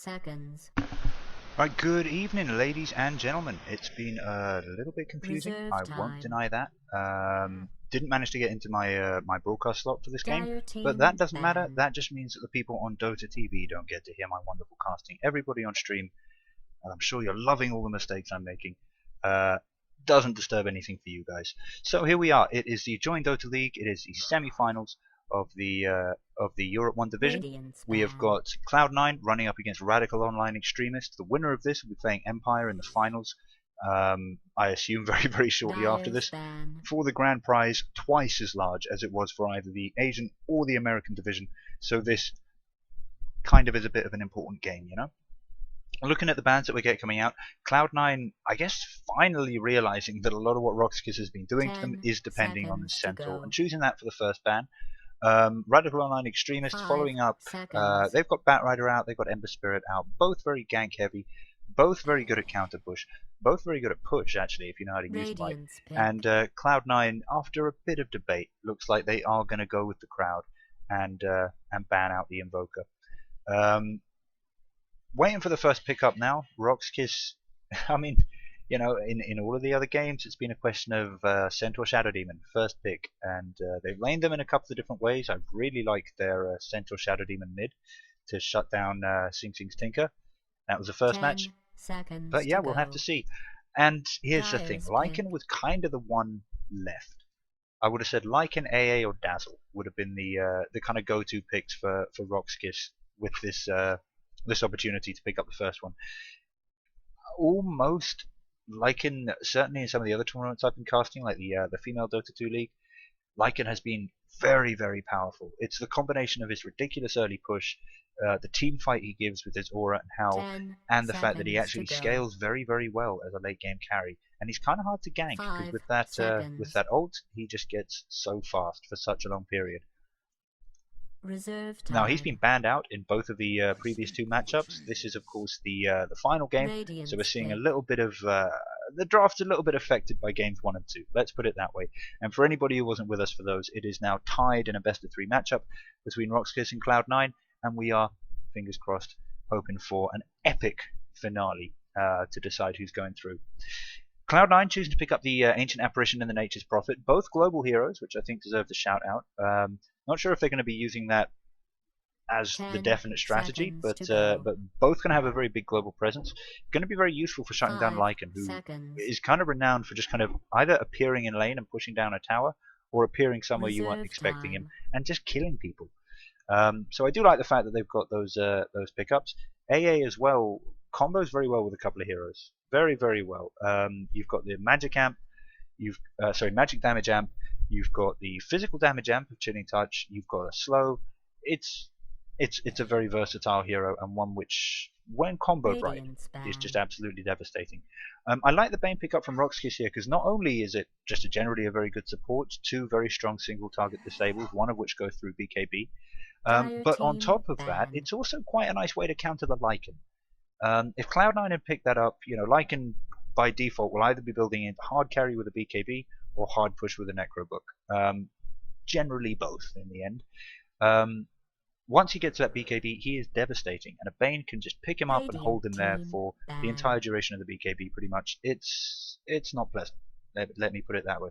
seconds. Right, good evening, ladies and gentlemen. It's been a little bit confusing. Reserve I won't time. deny that. Didn't manage to get into my my broadcast slot for this game, Dire but team that doesn't matter. ban. That just means that the people on Dota TV don't get to hear my wonderful casting. Everybody on stream, and I'm sure you're loving all the mistakes I'm making, doesn't disturb anything for you guys. So here we are. It is the Join Dota League. It is the semi-finals of the Europe 1 division. Radiance We have ban. got Cloud9 running up against Radical Online Extremists. The winner of this will be playing Empire in the finals. I assume very shortly after Dire's this, ban. for the grand prize twice as large as it was for either the Asian or the American division. So this kind of is a bit of an important game, you know. Looking at the bans that we get coming out, Cloud9, I guess, finally realizing that a lot of what Rox.Kis has been doing to them 10 is depending on the seconds to Centaur, go. and choosing that for the first ban. Radical Online Extremists 5 following up. seconds. They've got Batrider out, they've got Ember Spirit out, both very gank heavy, both very good at counter push, both very good at push actually if you know how to use them right. Radiance pick. And Cloud9, after a bit of debate, looks like they are going to go with the crowd and ban out the Invoker. Waiting for the first pickup now. Rox.Kis, I mean, you know, in all of the other games, it's been a question of Centaur Shadow Demon, first pick, and they've laned them in a couple of different ways. I really like their Centaur Shadow Demon mid to shut down Sing Sing's Tinker. That was the first 10 match, seconds but yeah, to we'll go. have to see. And here's the thing, Dire's Lycan pick. was kind of the one left. I would have said Lycan, AA, or Dazzle would have been the kind of go-to picks for Rox.Kis with this opportunity to pick up the first one. Almost Lycan, certainly in some of the other tournaments I've been casting, like the female Dota 2 league, Lycan has been very powerful. It's the combination of his ridiculous early push, the team fight he gives with his aura and howl, 10 and the fact that he seconds actually to go. scales very well as a late game carry. And he's kind of hard to gank because 5 with seconds. that ult, he just gets so fast for such a long period. Reserve time. Now he's been banned out in both of the previous two matchups. This is of course the final game, Radiance so we're seeing a pick. little bit of the draft's a little bit affected by games 1 and 2. Let's put it that way. And for anybody who wasn't with us for those, it is now tied in a best of 3 matchup between Rox.Kis and Cloud9, and we are, fingers crossed, hoping for an epic finale to decide who's going through. Cloud9 choosing to pick up the Ancient Apparition and the Nature's Prophet, both global heroes, which I think deserve the shout out. Not sure if they're going to be using that as the 10 definite strategy, seconds to go. but both going to have a very big global presence. Going to be very useful for shutting down 5 Lycan, who seconds. is kind of renowned for just kind of either appearing in lane and pushing down a tower, or appearing somewhere you aren't Reserve expecting him time. and just killing people. So I do like the fact that they've got those pickups. AA as well combos very well with a couple of heroes, very well. You've got the Magic Amp, Magic Damage Amp. You've got the physical damage amp of Chilling Touch. You've got a slow. It's a very versatile hero, and one which, when comboed right, Radiance is ban. just absolutely devastating. I like the Bane pickup from Rox.Kis here because not only is it just generally a very good support, 2 very strong single target disables, one of which goes through BKB, Dire but on team top of that, ban. it's also quite a nice way to counter the Lycan. If Cloud9 had picked that up, you know, Lycan by default will either be building in hard carry with a BKB or hard push with a Necrobook. Generally both in the end. Once he gets to that BKB, he is devastating, and a Bane can just pick him up and hold him there for the entire duration of the BKB pretty much. It's not pleasant, let me put it that way.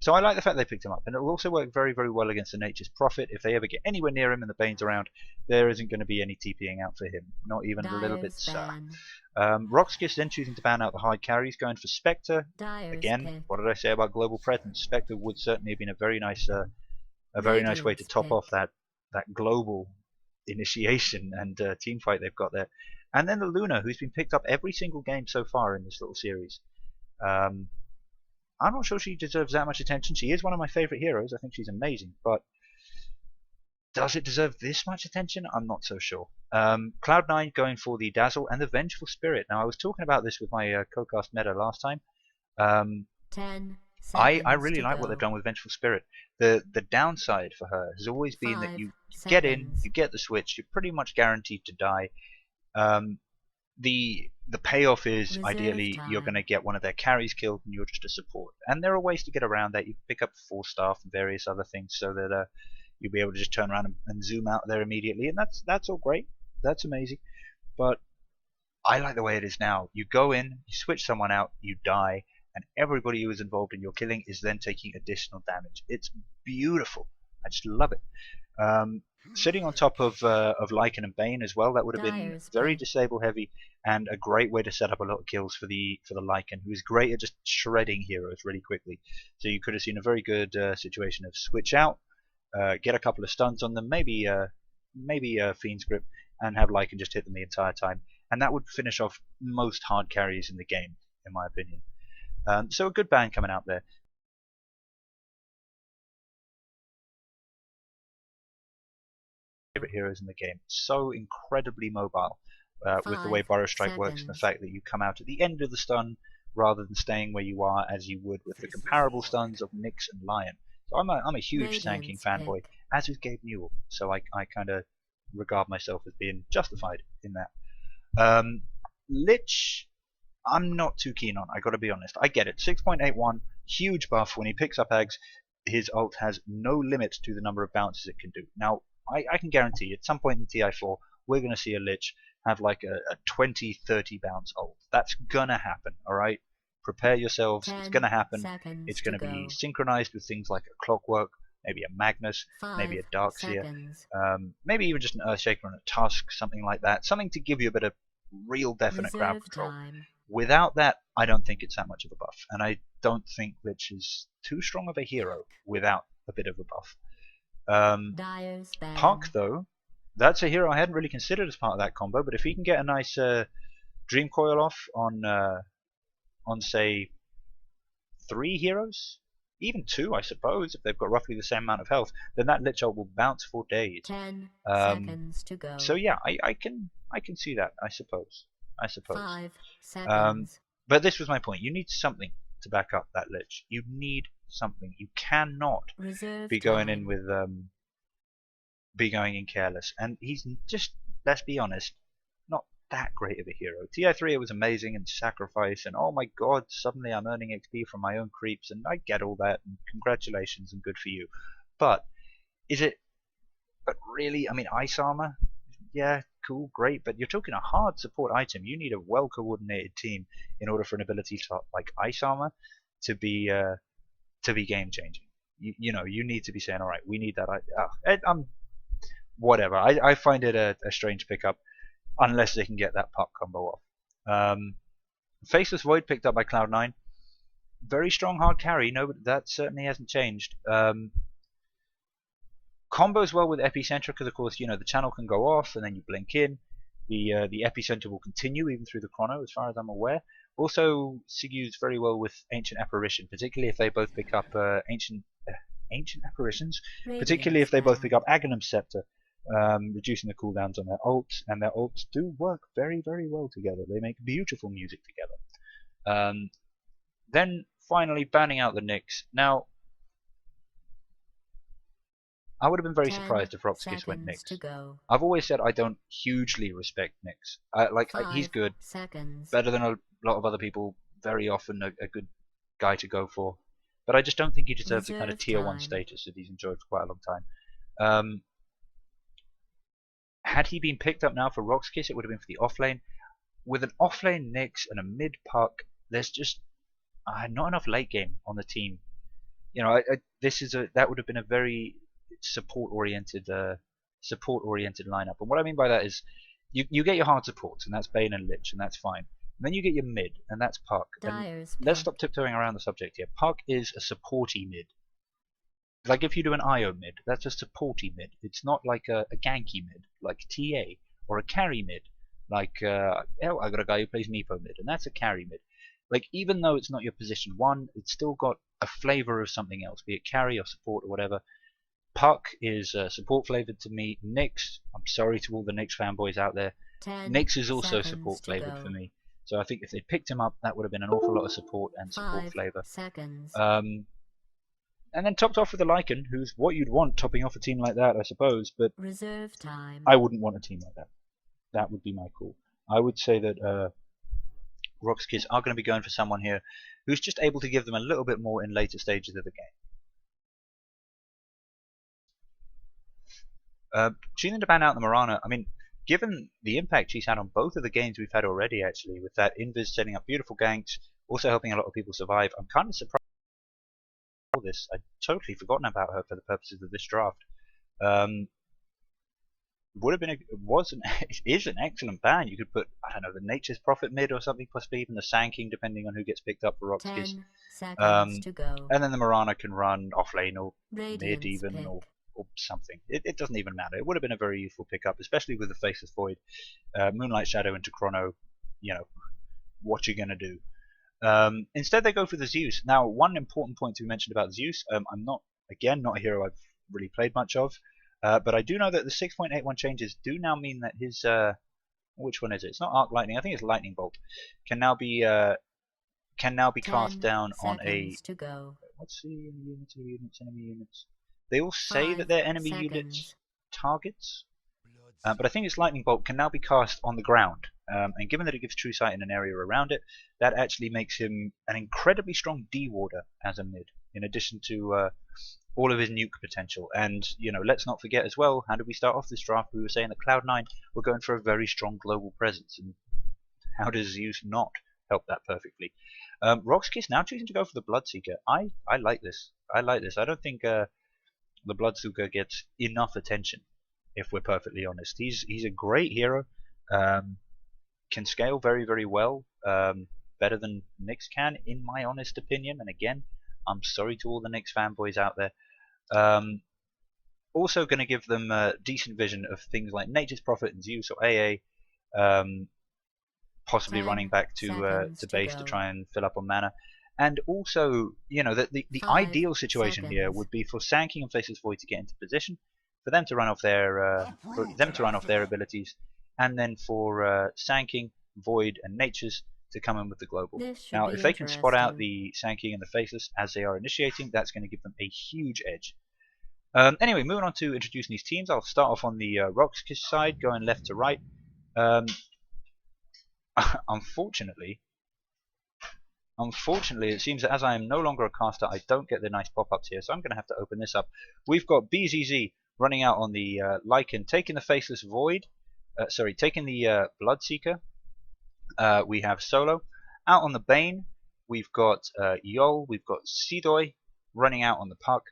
So I like the fact they picked him up, and it will also work very well against the Nature's Prophet. If they ever get anywhere near him and the Bane's around, there isn't going to be any TPing out for him, not even a little bit, Dire's sir. ban. Rox.Kis then choosing to ban out the hard carries, going for Spectre. Dire's Again, pick. what did I say about global presence? Spectre would certainly have been a very nice way to Radiance top pick. off that global initiation and team fight they've got there. And then the Luna, who's been picked up every single game so far in this little series. I'm not sure she deserves that much attention. She is one of my favourite heroes. I think she's amazing, but does it deserve this much attention? I'm not so sure. Cloud9 going for the Dazzle and the Vengeful Spirit. Now, I was talking about this with my co-cast meta last time. 10 I seconds really to like what go. they've done with Vengeful Spirit. The downside for her has always been that 5 you seconds. get in, you get the switch, you're pretty much guaranteed to die. The payoff is Reserve ideally you're time. going to get one of their carries killed and you're just a support. And there are ways to get around that. You can pick up 4 staff and various other things so that you'll be able to just turn around and zoom out there immediately, and that's all great. That's amazing. But I like the way it is now. You go in, you switch someone out, you die, and everybody who is involved in your killing is then taking additional damage. It's beautiful. I just love it. Sitting on top of Lycan and Bane as well, that would have been very disable heavy and a great way to set up a lot of kills for the Lycan, who is great at just shredding heroes really quickly. So you could have seen a very good situation of switch out, get a couple of stuns on them, maybe Fiend's Grip, and have Lycan just hit them the entire time, and that would finish off most hard carries in the game, in my opinion. So a good ban coming out there. Favorite heroes in the game. So incredibly mobile with the way Burrow Strike works, and the fact that you come out at the end of the stun rather than staying where you are as you would with the comparable stuns of Nyx and Lion. So I'm a huge tanking fanboy, as is Gabe Newell. So I kind of regard myself as being justified in that. Lich, I'm not too keen on. I got to be honest. I get it. 6.81, huge buff. When he picks up Ags, his ult has no limit to the number of bounces it can do. Now, I can guarantee at some point in TI4 we're going to see a Lich have like a 20-30 bounce ult. That's gonna happen, alright? Prepare yourselves, it's gonna happen. It's gonna be synchronized with things like a Clockwork, maybe a Magnus, maybe a Darkseer, maybe even just an Earthshaker and a Tusk, something like that. Something to give you a bit of real definite crowd control. Without that, I don't think it's that much of a buff, and I don't think Lich is too strong of a hero without a bit of a buff. Puck, though, that's a hero I hadn't really considered as part of that combo, but if he can get a nice Dream Coil off on say 3 heroes, even 2 I suppose, if they've got roughly the same amount of health, then that Lich ult will bounce for days. 10 seconds to go. So yeah, I can see that, I suppose. 5 seconds. But this was my point. You need something to back up that Lich. You need something. You cannot be going in with going in careless. And he's just, let's be honest, not that great of a hero. TI3 it was amazing, and Sacrifice, and oh my god, suddenly I'm earning XP from my own creeps, and I get all that, and congratulations and good for you. But really, I mean, Ice Armor, yeah, cool, great, but you're talking a hard support item. You need a well coordinated team in order for an ability like Ice Armor to be game changing. You know, you need to be saying, all right, we need that. Whatever. I find it a strange pickup unless they can get that Puck combo off. Faceless Void picked up by Cloud9. Very strong hard carry. No, but that certainly hasn't changed. Combos well with Epicenter because, of course, you know, the channel can go off and then you blink in. The Epicenter will continue even through the chrono, as far as I'm aware. Also, Sigur's very well with Ancient Apparition, particularly if they both pick up Ancient Apparitions, particularly if they both pick up Aghanim Scepter, reducing the cooldowns on their ults, and their ults do work very, very well together. They make beautiful music together. Then finally banning out the Nyx. Now, I would have been very surprised if Rox.Kis went Nyx. I've always said I don't hugely respect Nyx. He's good, better than a lot of other people, very often a good guy to go for. But I just don't think he deserves the kind of tier 1 status that he's enjoyed for quite a long time. Had he been picked up now for Rox.Kis, it would have been for the offlane. With an offlane Nyx and a mid Puck, there's just not enough late game on the team. You know, that would have been a very support-oriented lineup. And what I mean by that is, you get your hard supports, and that's Bane and Lich, and that's fine. And then you get your mid, and that's Puck. And let's stop tiptoeing around the subject here. Puck is a supporty mid. Like if you do an IO mid, that's a supporty mid. It's not like a ganky mid, like TA, or a carry mid, like I got a guy who plays Meepo mid, and that's a carry mid. Like, even though it's not your position 1, it's still got a flavor of something else, be it carry or support or whatever. Puck is support flavored to me. Nyx, I'm sorry to all the Nyx fanboys out there, Nyx is also support flavored for me. So I think if they picked him up, that would have been an awful lot of support and support flavor. And then topped off with the Lycan, who's what you'd want topping off a team like that, I suppose. But I wouldn't want a team like that. That would be my call. I would say that Rox.Kis are going to be going for someone here who's just able to give them a little bit more in later stages of the game. Choosing to ban out the Mirana, I mean, given the impact she's had on both of the games we've had already, actually, with that Invis setting up beautiful ganks, also helping a lot of people survive, I'm kind of surprised by this. I'd totally forgotten about her for the purposes of this draft. Would have been is an excellent ban. You could put, I don't know, the Nature's Prophet mid or something, possibly even the Sand King, depending on who gets picked up for Rox.Kis. 10 seconds to go. And then the Mirana can run off lane or mid Radiant's even, pick. or something. It doesn't even matter. It would have been a very useful pickup, especially with the Faceless Void, Moonlight Shadow into Chrono. You know, what you're gonna do. Instead, they go for the Zeus. Now, one important point to be mentioned about Zeus. I'm not a hero I've really played much of. But I do know that the 6.81 changes do now mean that his which one is it? It's not Arc Lightning. I think it's Lightning Bolt. Can now be cast down on a. To go. What's the units? Enemy units. They all say that they're enemy units targets, but I think it's Lightning Bolt can now be cast on the ground. And given that it gives true sight in an area around it, that actually makes him an incredibly strong D-warder as a mid, in addition to all of his nuke potential. And, you know, let's not forget as well, how did we start off this draft? We were saying that Cloud9 were going for a very strong global presence, and how does Zeus not help that perfectly? Rox.Kis now choosing to go for the Bloodseeker. I like this. I don't think the Bloodseeker gets enough attention, if we're perfectly honest. He's a great hero. Can scale very, very well. Better than Nyx can, in my honest opinion. And again, I'm sorry to all the Nyx fanboys out there. Also going to give them decent vision of things like Nature's Prophet and Zeus or AA. Possibly running back to base to try and fill up on mana. And also, you know, the ideal situation here would be for Sand King and Faceless Void to get into position, for them to run off their abilities, and then for Sand King, Void, and Nature's to come in with the global. Now, if they can spot out the Sand King and the Faceless as they are initiating, that's going to give them a huge edge. Anyway, moving on to introducing these teams, I'll start off on the Rox.Kis side, going left to right. Unfortunately, it seems that as I am no longer a caster, I don't get the nice pop-ups here, so I'm going to have to open this up. We've got BZZ running out on the Lycan, taking the Faceless Void, taking the Bloodseeker. We have Solo. Out on the Bane, we've got Yol, we've got Sidoi running out on the Puck,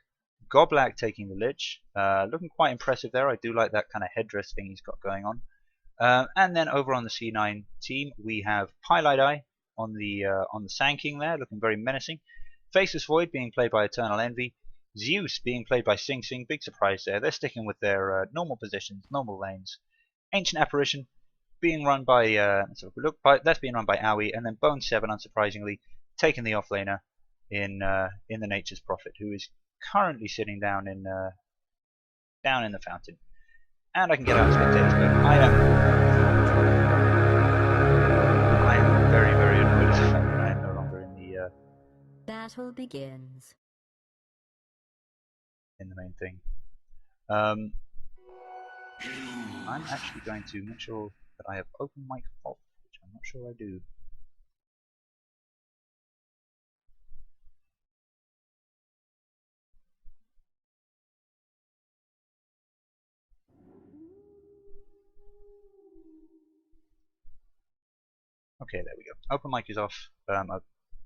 Goblak taking the Lich, looking quite impressive there. I do like that kind of headdress thing he's got going on. And then over on the C9 team, we have Pielight on the Sand King there, looking very menacing. Faceless Void being played by Eternal Envy. Zeus being played by Sing Sing. Big surprise there. They're sticking with their normal positions, normal lanes. Ancient Apparition being run by that's being run by Aoi, and then Bone 7, unsurprisingly, taking the offlaner in the Nature's Prophet, who is currently sitting down in the fountain. And I can get out of spectators, but I am very, very annoyed at the fact that I am no longer in the battle begins. In the main thing. I'm actually going to make sure that I have open mic off, which I'm not sure I do. Okay, there we go. Open mic is off. I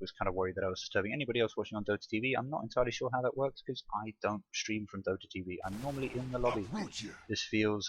was kind of worried that I was disturbing anybody else watching on Dota TV. I'm not entirely sure how that works because I don't stream from Dota TV. I'm normally in the lobby. This feels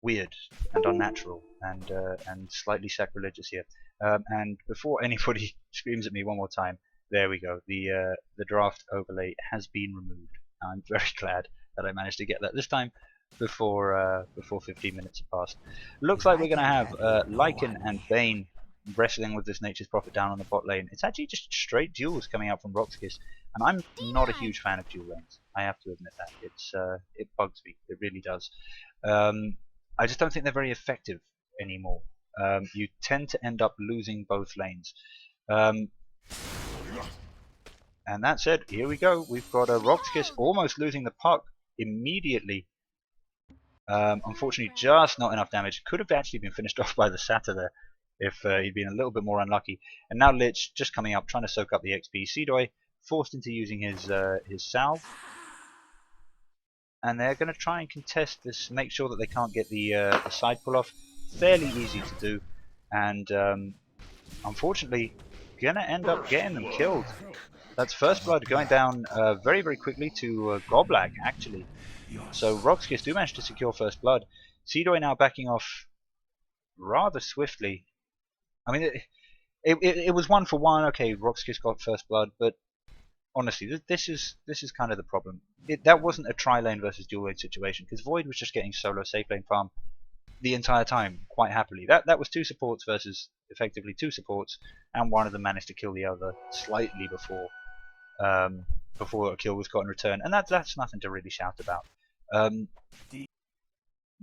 weird and unnatural and slightly sacrilegious here. And before anybody screams at me one more time, there we go. The draft overlay has been removed. I'm very glad that I managed to get that this time before 15 minutes have passed. Looks like we're going to have Lycan and Bane wrestling with this Nature's Prophet down on the bot lane. It's actually just straight duels coming out from Rox.Kis, and I'm not a huge fan of dual lanes. I have to admit that. It bugs me. It really does. I just don't think they're very effective anymore. You tend to end up losing both lanes. And that said, here we go. We've got a Rox.Kis almost losing the puck immediately. Unfortunately, just not enough damage. Could have actually been finished off by the Satyr there if he'd been a little bit more unlucky. And now Lich just coming up, trying to soak up the XP. Sidoi forced into using his salve. and they're going to try and contest this, make sure that they can't get the side pull off. Fairly easy to do, and unfortunately gonna end up getting them killed. That's first blood going down very, very quickly to Goblag, actually. So Rox.Kis do manage to secure first blood. Seedoy now backing off rather swiftly. I mean, it was 1 for 1. Okay, Rox.Kis got first blood, but honestly, this is kind of the problem. That wasn't a tri-lane versus dual lane situation, because Void was just getting solo safe lane farm the entire time, quite happily. That was 2 supports versus effectively 2 supports, and one of them managed to kill the other slightly before a kill was got in return, and that's nothing to really shout about.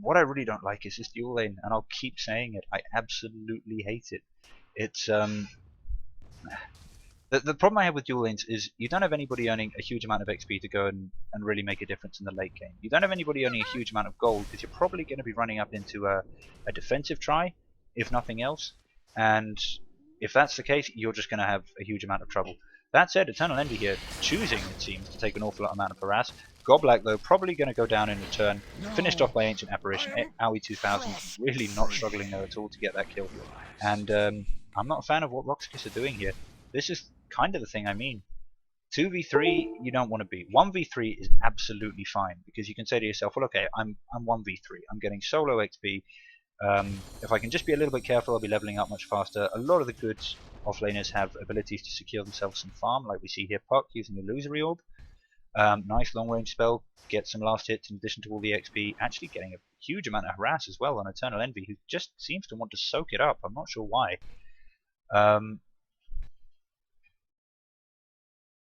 What I really don't like is this dual lane, and I'll keep saying it. I absolutely hate it. It's the problem I have with dual lanes is you don't have anybody earning a huge amount of XP to go and really make a difference in the late game. You don't have anybody earning a huge amount of gold because you're probably going to be running up into a defensive try, if nothing else. And if that's the case, you're just going to have a huge amount of trouble. That said, Eternal Envy here, choosing, it seems, to take an awful amount of harass. Goblag, though, probably going to go down in return. Finished off by Ancient Apparition. Aoi 2000 really not struggling there at all to get that kill. And I'm not a fan of what Rox.Kis are doing here. This is kind of the thing I mean. 2v3 you don't want to be. 1v3 is absolutely fine, because you can say to yourself, well, okay, I'm 1v3. I'm getting solo XP. If I can just be a little bit careful, I'll be leveling up much faster. A lot of the good offlaners have abilities to secure themselves some farm, like we see here Puck using Illusory Orb. Nice long range spell, get some last hits in addition to all the XP, actually getting a huge amount of harass as well on Eternal Envy, who just seems to want to soak it up. I'm not sure why.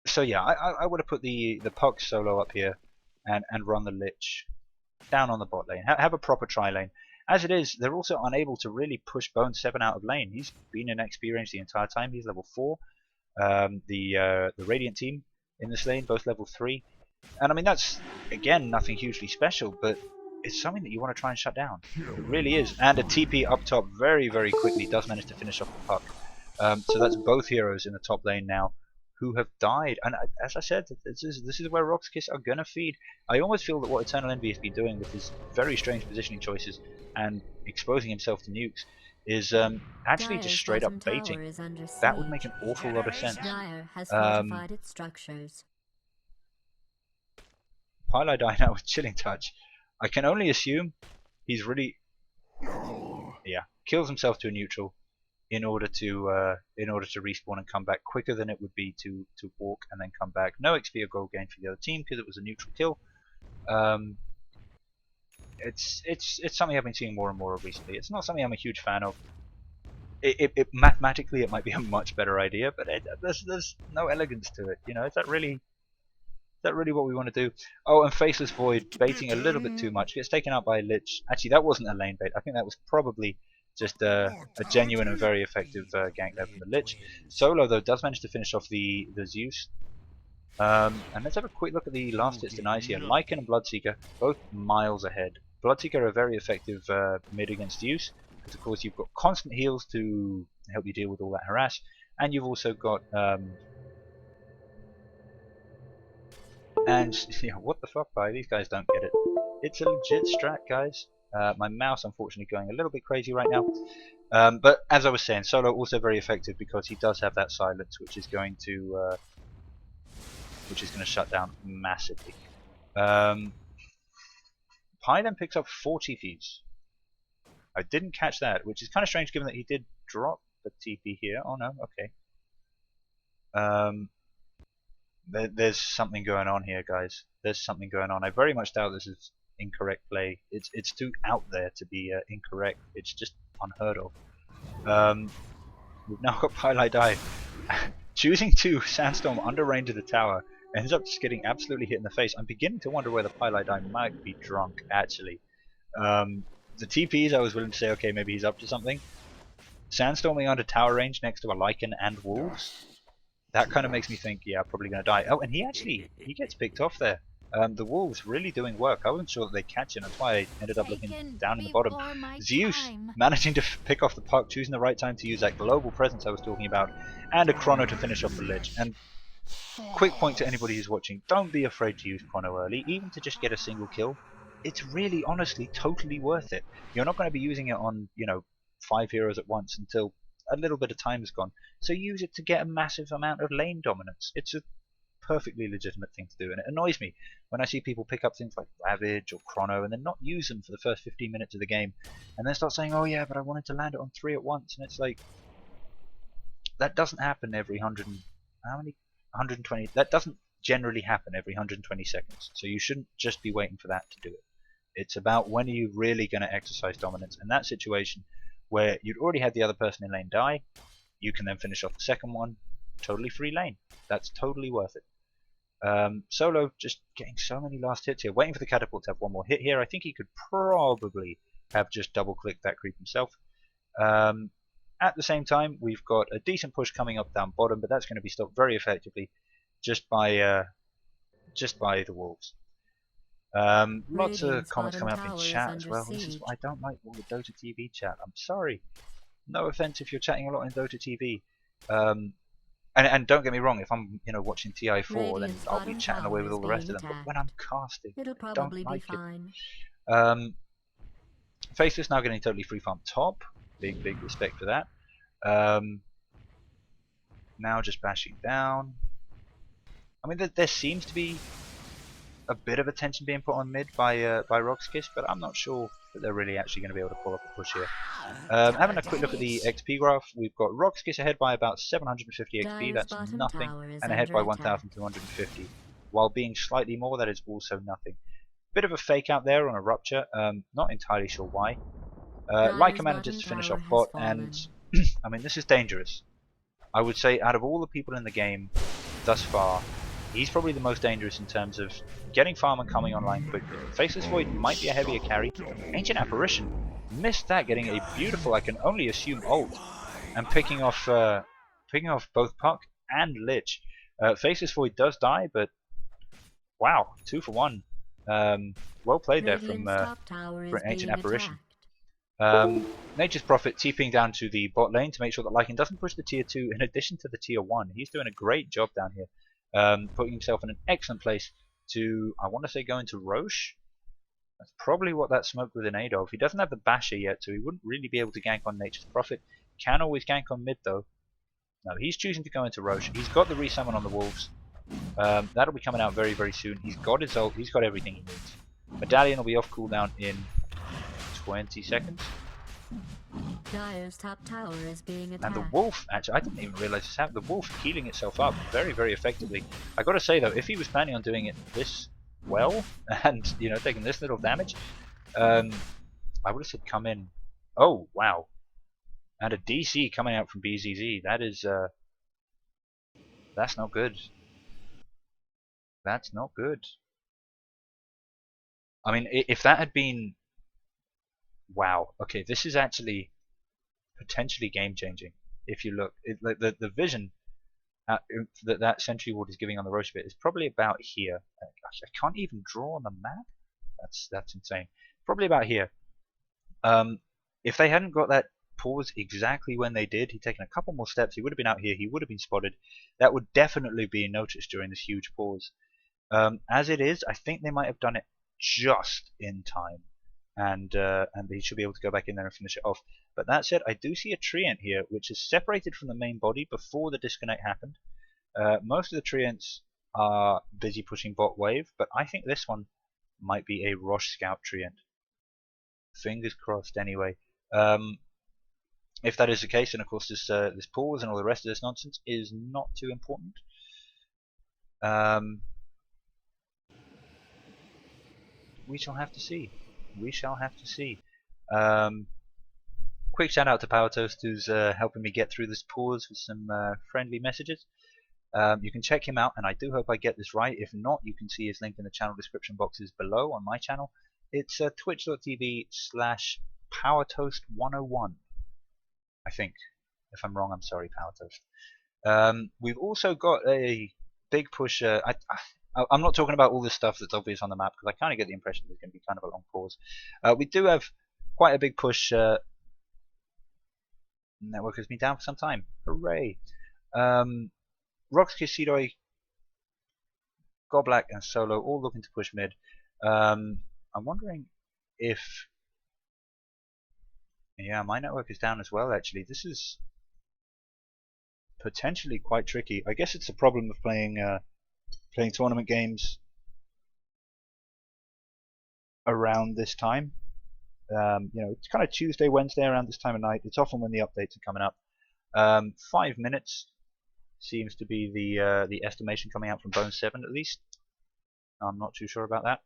So yeah, I would have put the Puck solo up here and run the Lich down on the bot lane. Have a proper tri lane. As it is, they're also unable to really push Bone 7 out of lane. He's been in XP range the entire time. He's level 4. The Radiant team in this lane, both level 3. And I mean, that's, again, nothing hugely special, but it's something that you want to try and shut down. It really is. And a TP up top very, very quickly does manage to finish off the Puck. So that's both heroes in the top lane now who have died. And as I said, this is where Rox.Kis are going to feed. I almost feel that what Eternal Envy has been doing with his very strange positioning choices and exposing himself to nukes is actually just straight up baiting. That would make an awful lot of sense. Pylai die now with Chilling Touch. I can only assume he's really, yeah, kills himself to a neutral in order to respawn and come back quicker than it would be to walk and then come back. No XP or gold gain for the other team because it was a neutral kill. It's something I've been seeing more and more of recently. It's not something I'm a huge fan of. Mathematically it might be a much better idea, but there's no elegance to it. You know, is that really what we want to do? Oh, and Faceless Void baiting a little bit too much. Gets taken out by a Lich. Actually, that wasn't a lane bait. I think that was probably just a genuine and very effective gank there from the Lich. Solo, though, does manage to finish off the Zeus. And let's have a quick look at the last hits denies here. Lycan and Bloodseeker, both miles ahead. Bloodseeker are very effective mid against Zeus, because of course you've got constant heals to help you deal with all that harass, and you've also got and yeah, what the fuck, bye? These guys don't get it. It's a legit strat, guys. My mouse, unfortunately, going a little bit crazy right now. But as I was saying, Solo also very effective because he does have that silence, which is going to shut down massively. Pi then picks up 4 TPs. I didn't catch that, which is kind of strange given that he did drop the TP here. Oh no, okay. There's something going on here, guys. There's something going on. I very much doubt this is incorrect play. It's too out there to be incorrect. It's just unheard of. We've now got Pylai Die choosing to Sandstorm under range of the tower. Ends up just getting absolutely hit in the face. I'm beginning to wonder whether Pylai Die might be drunk, actually. The TPs, I was willing to say, okay, maybe he's up to something. Sandstorming under tower range next to a Lycan and wolves. That kind of makes me think, yeah, probably going to die. Oh, and he gets picked off there. The wolves really doing work. I wasn't sure that they'd catch him. That's why I ended up looking down in the bottom. Zeus managing to pick off the Puck, choosing the right time to use that global presence I was talking about, and a chrono to finish off the Lich. And quick point to anybody who's watching, don't be afraid to use chrono early, even to just get a single kill. It's really, honestly, totally worth it. You're not going to be using it on, 5 heroes at once until a little bit of time has gone. So use it to get a massive amount of lane dominance. It's a perfectly legitimate thing to do, and it annoys me when I see people pick up things like Ravage or Chrono and then not use them for the first 15 minutes of the game, and then start saying, oh yeah, but I wanted to land it on 3 at once, and it's like, that doesn't happen every 120, that doesn't generally happen every 120 seconds, so you shouldn't just be waiting for that to do it. It's about when are you really going to exercise dominance. In that situation where you'd already had the other person in lane die, you can then finish off the second one, totally free lane. That's totally worth it. Solo just getting so many last hits here, waiting for the catapult to have one more hit here. I think he could probably have just double clicked that creep himself. At the same time, we've got a decent push coming up down bottom, but that's going to be stopped very effectively just by the wolves. Lots of comments coming up in chat as well. This is what I don't like, all the Dota TV chat. I'm sorry. No offense if you're chatting a lot in Dota TV. And don't get me wrong, if I'm watching TI4, then I'll be chatting away with all the rest of them. But when I'm casting, I don't like it. Faceless now getting totally free farm top. Big respect for that. Now just bashing down. I mean, there seems to be a bit of attention being put on mid by Rox.Kis, but I'm not sure that they're really actually going to be able to pull off a push here. Having a quick look at the XP graph, we've got Rox.Kis ahead by about 750 XP, that's nothing, and ahead by 1250. While being slightly more, that is also nothing. Bit of a fake out there on a rupture, not entirely sure why. Leica manages to finish off bot, and I mean, this is dangerous. I would say out of all the people in the game thus far, he's probably the most dangerous in terms of getting farm and coming online quickly. Faceless Void might be a heavier carry. Ancient Apparition missed that, getting a beautiful, I can only assume, ult, and picking off both Puck and Lich. Faceless Void does die, but wow, 2 for 1. Well played there from Ancient Apparition. Nature's Prophet TPing down to the bot lane to make sure that Lycan doesn't push the tier 2 in addition to the tier 1. He's doing a great job down here. Putting himself in an excellent place to, I want to say, go into Roche. That's probably what that smoke was in aid of. He doesn't have the basher yet, so he wouldn't really be able to gank on Nature's Prophet. Can always gank on mid though. No, he's choosing to go into Roche. He's got the resummon on the wolves. That'll be coming out very, very soon. He's got his ult. He's got everything he needs. Medallion will be off cooldown in 20 seconds. Dire's top tower is being attacked. And the wolf, actually, I didn't even realize this happened. The wolf healing itself up very, very effectively. I gotta say though, if he was planning on doing it this well, and taking this little damage, I would have said come in. Oh wow, and a DC coming out from BZZ. That is, that's not good. That's not good. I mean, if that had been, wow. Okay, this is actually potentially game changing. If you look, the vision that Sentry Ward is giving on the Roche bit is probably about here. Gosh, I can't even draw on the map. That's insane. Probably about here. If they hadn't got that pause exactly when they did, he'd taken a couple more steps. He would have been out here. He would have been spotted. That would definitely be noticed during this huge pause. As it is, I think they might have done it just in time. And he should be able to go back in there and finish it off. But that said, I do see a treant here, which is separated from the main body before the disconnect happened. Most of the treants are busy pushing bot wave, but I think this one might be a Roche Scout treant. Fingers crossed, anyway. If that is the case, then of course this pause and all the rest of this nonsense is not too important. We shall have to see. We shall have to see. Quick shout out to Power Toast, who's helping me get through this pause with some friendly messages. You can check him out, and I do hope I get this right. If not, you can see his link in the channel description boxes below on my channel. It's twitch.tv/PowerToast101. I think. If I'm wrong, I'm sorry, Power Toast. We've also got a big push. I'm not talking about all this stuff that's obvious on the map, because I kind of get the impression there's going to be kind of a long pause. We do have quite a big push. Network has been down for some time. Hooray! Rox.Kis Goblak and Solo all looking to push mid. I'm wondering if... Yeah, my network is down as well, actually. This is potentially quite tricky. I guess it's a problem of playing tournament games around this time. It's kind of Tuesday, Wednesday around this time of night. It's often when the updates are coming up. 5 minutes seems to be the estimation coming out from Bone7 at least. I'm not too sure about that.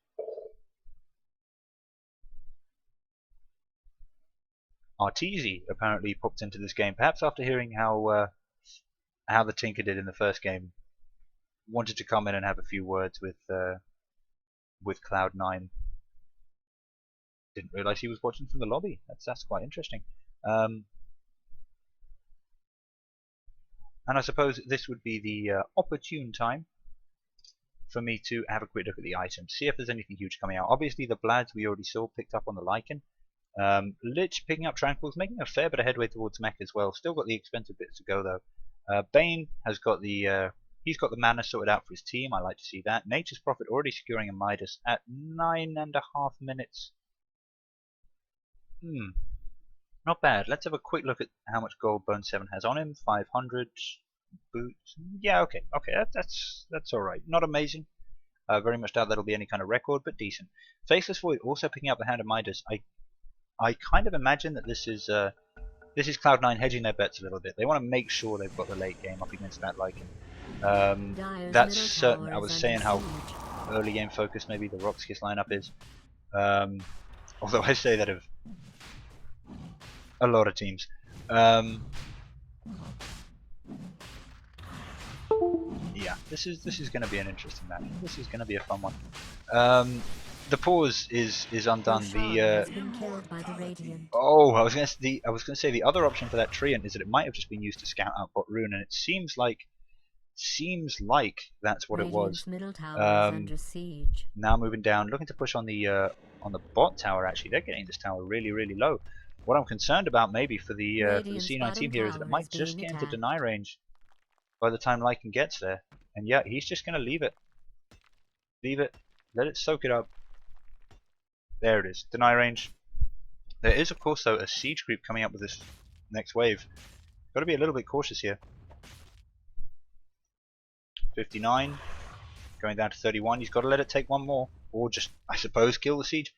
Arteezy apparently popped into this game, perhaps after hearing how the Tinker did in the first game. Wanted to come in and have a few words with Cloud9. Didn't realise he was watching from the lobby. That's quite interesting. And I suppose this would be the opportune time for me to have a quick look at the items, see if there's anything huge coming out. Obviously the Blads we already saw picked up on the Lycan. Lich picking up Tranquils, making a fair bit of headway towards mech as well. Still got the expensive bits to go though. Bane has got he's got the mana sorted out for his team. I like to see that. Nature's Prophet already securing a Midas at 9.5 minutes. Not bad. Let's have a quick look at how much gold Bone7 has on him. 500 boots. Yeah, okay, that's alright. Not amazing. Very much doubt that'll be any kind of record, but decent. Faceless Void also picking up the Hand of Midas. I kind of imagine that this is Cloud9 hedging their bets a little bit. They want to make sure they've got the late game up against that Lycan. That's certain. I was saying how early game focused maybe the Rox.Kis lineup is. Although I say that of a lot of teams. Yeah, this is going to be an interesting match. This is going to be a fun one. The pause is undone. I was going to say the other option for that Treant is that it might have just been used to scout out bot rune, and it seems like that's what it was. Now moving down, looking to push on the bot tower. Actually, they're getting this tower really low. What I'm concerned about maybe for the C9 team here is that it might just get into deny range by the time Lycan gets there. And yeah, he's just going to leave it. Let it soak it up. There it is, deny range. There is of course though a siege creep coming up with this next wave. Got to be a little bit cautious here. 59, going down to 31. He's got to let it take one more, or just I suppose kill the siege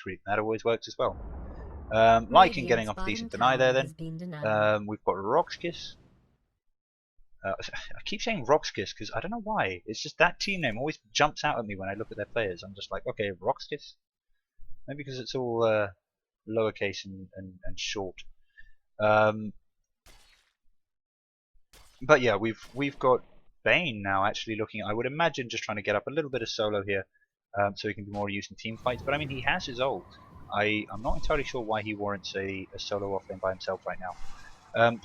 creep. That always works as well. Lycan getting off a decent deny there then. We've got Rox.Kis. I keep saying Rox.Kis because I don't know why. It's just that team name always jumps out at me when I look at their players. I'm just like, okay, Rox.Kis. Maybe because it's all lowercase and short. But yeah, we've got Bane now actually looking. I would imagine just trying to get up a little bit of solo here, so he can be more used in team fights. But I mean, he has his ult. I'm not entirely sure why he warrants a solo offlane by himself right now.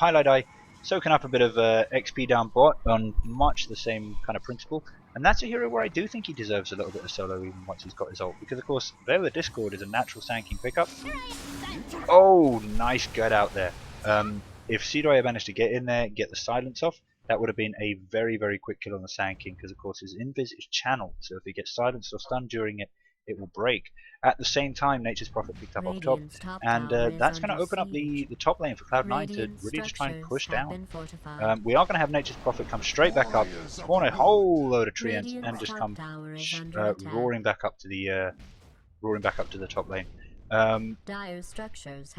Pylidai soaking up a bit of XP down bot on much the same kind of principle. And that's a hero where I do think he deserves a little bit of solo even once he's got his ult. Because of course, Veil of the Discord is a natural sanking pickup. Oh, nice gut out there. If Seedoy had managed to get in there, get the silence off, that would have been a very quick kill on the Sand King, because of course his invis is channeled, so if he gets silenced or stunned during it, it will break. At the same time, Nature's Prophet picked up off top, and that's going to open up the top lane for Cloud9 to really just try and push down. We are going to have Nature's Prophet come straight back up, spawn a whole load of treants, and just come roaring back up to the top lane. Dire structures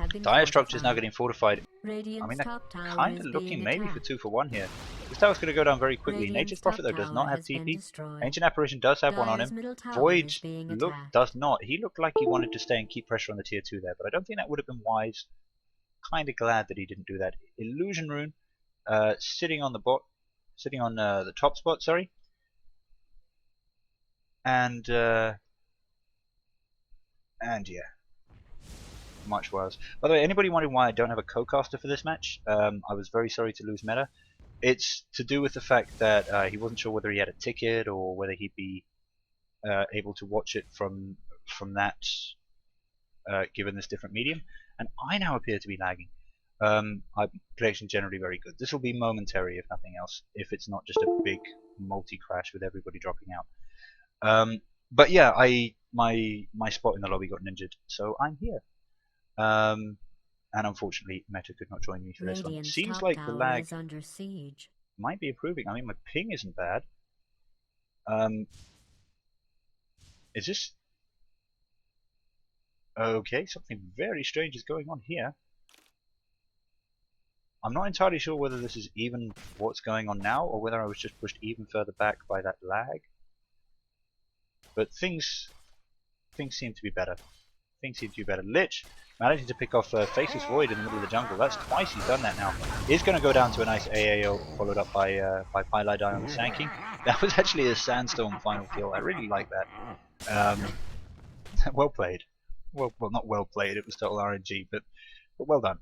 now getting fortified. I mean, they're kind of looking maybe for 2 for 1 here. This tower's going to go down very quickly. Nature's Prophet though does not have TP. Ancient Apparition does have one on him. Void does not. He looked like he wanted to stay and keep pressure on the tier 2 there, but I don't think that would have been wise. Kind of glad that he didn't do that. Illusion Rune sitting on the top spot, sorry. And yeah. Much worse. By the way, anybody wondering why I don't have a co-caster for this match? I was very sorry to lose Meta. It's to do with the fact that he wasn't sure whether he had a ticket or whether he'd be able to watch it from that given this different medium. And I now appear to be lagging. Connection generally very good. This will be momentary if nothing else, if it's not just a big multi-crash with everybody dropping out. But yeah, my spot in the lobby got ninjaed, so I'm here. And unfortunately, Meta could not join me for this one. Radiant's Seems top like the tower lag is under siege. might be improving. I mean, my ping isn't bad. Is this okay? Something very strange is going on here. I'm not entirely sure whether this is even what's going on now, or whether I was just pushed even further back by that lag. But things seem to be better. Things seem to be better. Lich managing to pick off Faceless Void in the middle of the jungle. That's twice he's done that now. He's going to go down to a nice AAO, followed up by Pylai on the Sanking. That was actually a Sandstorm final kill. I really like that. Well played. Well, not well played. It was total RNG, but well done.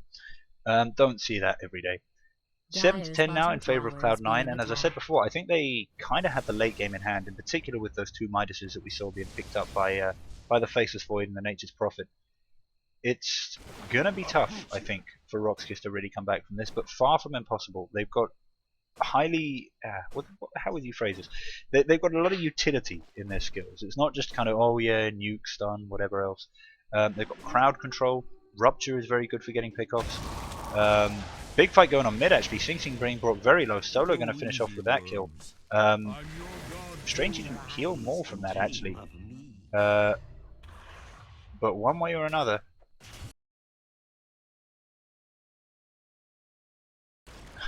Don't see that every day. 7-10 now in favour of Cloud9, and as I said before, I think they kind of had the late game in hand, in particular with those two Midases that we saw being picked up by the Faceless Void and the Nature's Prophet. It's gonna be tough, I think, for Rox.Kis to really come back from this, but far from impossible. They've got highly, how would you phrase this? They've got a lot of utility in their skills. It's not just kind of, oh yeah, nuke, stun, whatever else. They've got crowd control. Rupture is very good for getting pickoffs. Big fight going on mid actually. Sing Sing being brought very low. Solo going to finish off with that kill. Strange he didn't heal more from that actually. But one way or another.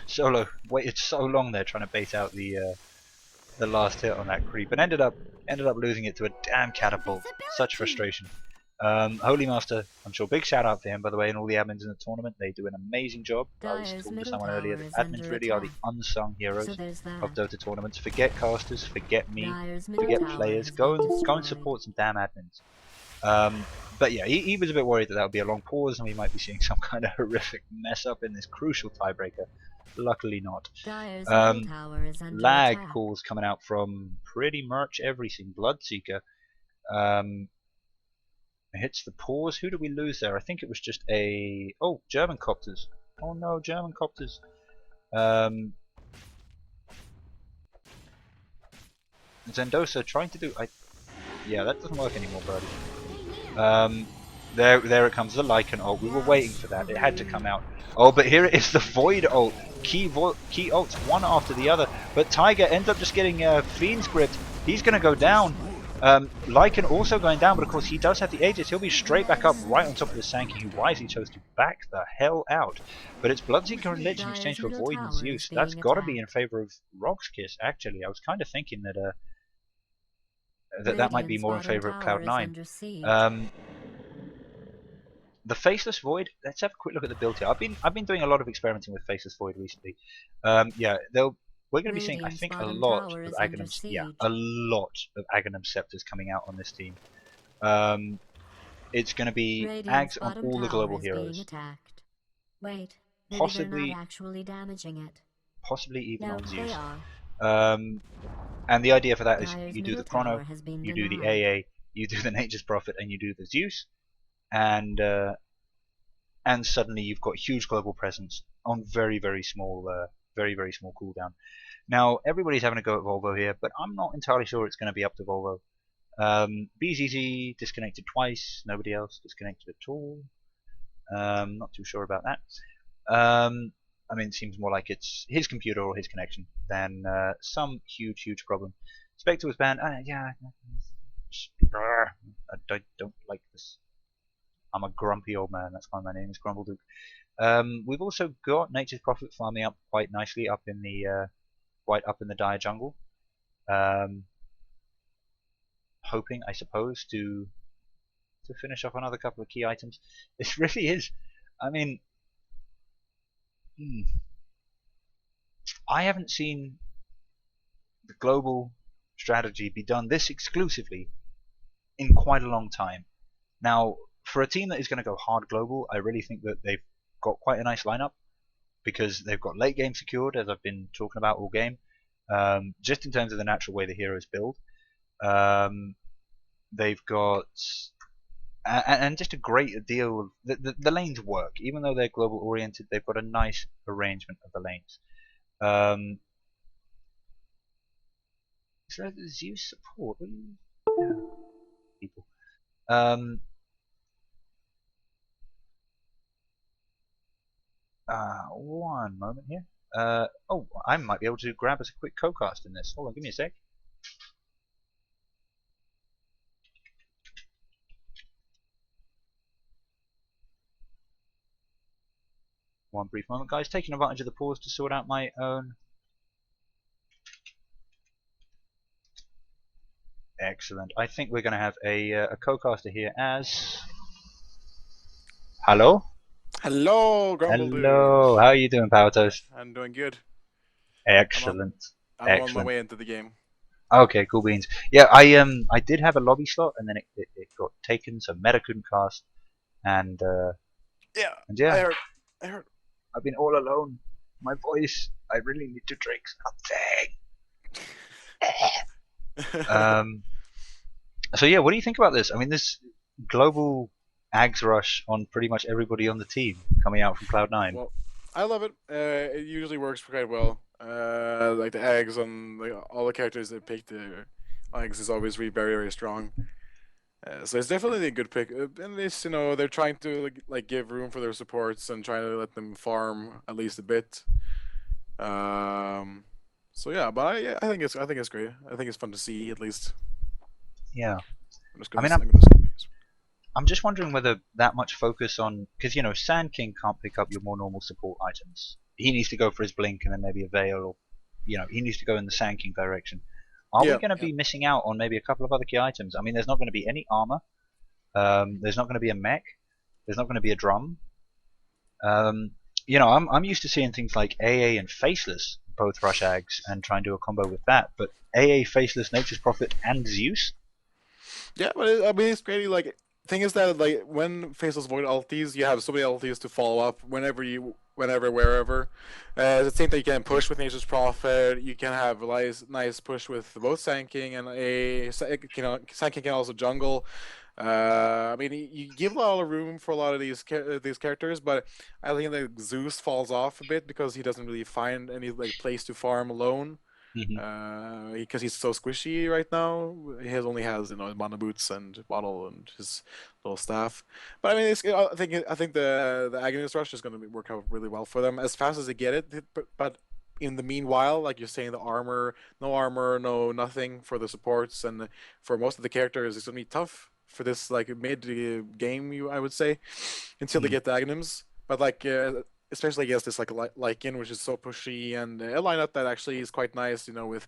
Solo waited so long there trying to bait out the last hit on that creep and ended up losing it to a damn catapult. Such frustration. Holy Master, I'm sure big shout out to him by the way, and all the admins in the tournament. They do an amazing job. I was talking to someone earlier that admins really are the unsung heroes of Dota tournaments. Forget casters, forget me, forget players. Go and support some damn admins. But yeah, he was a bit worried that would be a long pause and we might be seeing some kind of horrific mess up in this crucial tiebreaker. Luckily not. Lag calls coming out from pretty much everything. Bloodseeker hits the pause. Who did we lose there? I think it was just a... Oh, German copters. Oh no, German copters. Zendosa trying to do... Yeah, that doesn't work anymore, buddy. There it comes, the Lycan ult. We were waiting for that. It had to come out. Oh, but here it is, the Void ult. Key ults, one after the other. But Tiger ends up just getting Fiend's gripped. He's going to go down. Lycan also going down, but of course he does have the Aegis. He'll be straight back up right on top of the Sankey, who wisely chose to back the hell out. But it's Bloodseeker and Lich in exchange for Void and Zeus. That's got to be in favour of Rox.Kis, actually. I was kind of thinking that that might be more in favour of Cloud9. The Faceless Void, let's have a quick look at the build here. I've been doing a lot of experimenting with Faceless Void recently. Yeah, we're going to be seeing, I think, a lot of Aghanim Scepters coming out on this team. It's going to be Ags on all the global heroes. Wait, possibly actually damaging it. Possibly even on Zeus. And the idea for that is you do the Chrono, you do the AA, you do the Nature's Prophet, and you do the Zeus, and suddenly you've got huge global presence on very small cooldown. Now everybody's having a go at Volvo here, but I'm not entirely sure it's going to be up to Volvo. BZZ disconnected twice, nobody else disconnected at all. Not too sure about that. I mean, it seems more like it's his computer or his connection than some huge problem. Spectre was banned. Yeah, I don't like this. I'm a grumpy old man. That's why my name is Grumbleduke. We've also got Nature's Prophet farming up quite nicely up in the dire jungle. Hoping, I suppose, to finish off another couple of key items. This really is. I mean, I haven't seen the global strategy be done this exclusively in quite a long time. Now, for a team that is going to go hard global, I really think that they've got quite a nice lineup because they've got late game secured, as I've been talking about all game. Just in terms of the natural way the heroes build, they've got and just a great deal of the lanes work, even though they're global oriented. They've got a nice arrangement of the lanes. Is there the Zeus support? people. 1 moment here. Oh, I might be able to grab us a quick co-cast in this. Hold on, give me a sec. One brief moment, guys. Taking advantage of the pause to sort out my own. Excellent. I think we're going to have a co-caster here as. Hello. Hello, Grumble Hello. How are you doing, Power Toast? I'm doing good. Excellent. I'm on my way into the game. Okay, cool beans. Yeah, I did have a lobby slot, and then it got taken, so Meta couldn't cast, and Yeah. yeah, I heard. I've been all alone. My voice. I really need to drink something. So yeah, what do you think about this? I mean, this global Ags rush on pretty much everybody on the team coming out from Cloud9. Well, I love it. It usually works quite well. Like the eggs on all the characters they picked, the eggs is always really very, very strong. So it's definitely a good pick. At least they're trying to like give room for their supports and trying to let them farm at least a bit. So yeah, but I think it's great. I think it's fun to see at least. Yeah. I'm just wondering whether that much focus on, because Sand King can't pick up your more normal support items. He needs to go for his blink and then maybe a veil, or he needs to go in the Sand King direction. Are we going to be missing out on maybe a couple of other key items? I mean, there's not going to be any armor. There's not going to be a mech. There's not going to be a drum. I'm used to seeing things like AA and Faceless both rush Ags and try and do a combo with that. But AA, Faceless, Nature's Prophet, and Zeus. Yeah, but I mean, it's great. Like, thing is that like when Faceless Void ulties, you have so many ultis to follow up whenever, wherever. The same thing you can push with Nature's Prophet. You can have a nice push with both Sand King and Sand King can also jungle. I mean, you give a lot of room for a lot of these characters, but I think that Zeus falls off a bit because he doesn't really find any place to farm alone. Because he's so squishy right now. He only has his mana boots and bottle and his little staff. But I mean, I think the Agonist Rush is going to work out really well for them as fast as they get it. But in the meanwhile, like you're saying, the armor, no nothing for the supports, and for most of the characters, it's going to be tough for this mid game. I would say until they get the Aghanims. But especially against this Lycan, which is so pushy, and a lineup that actually is quite nice, with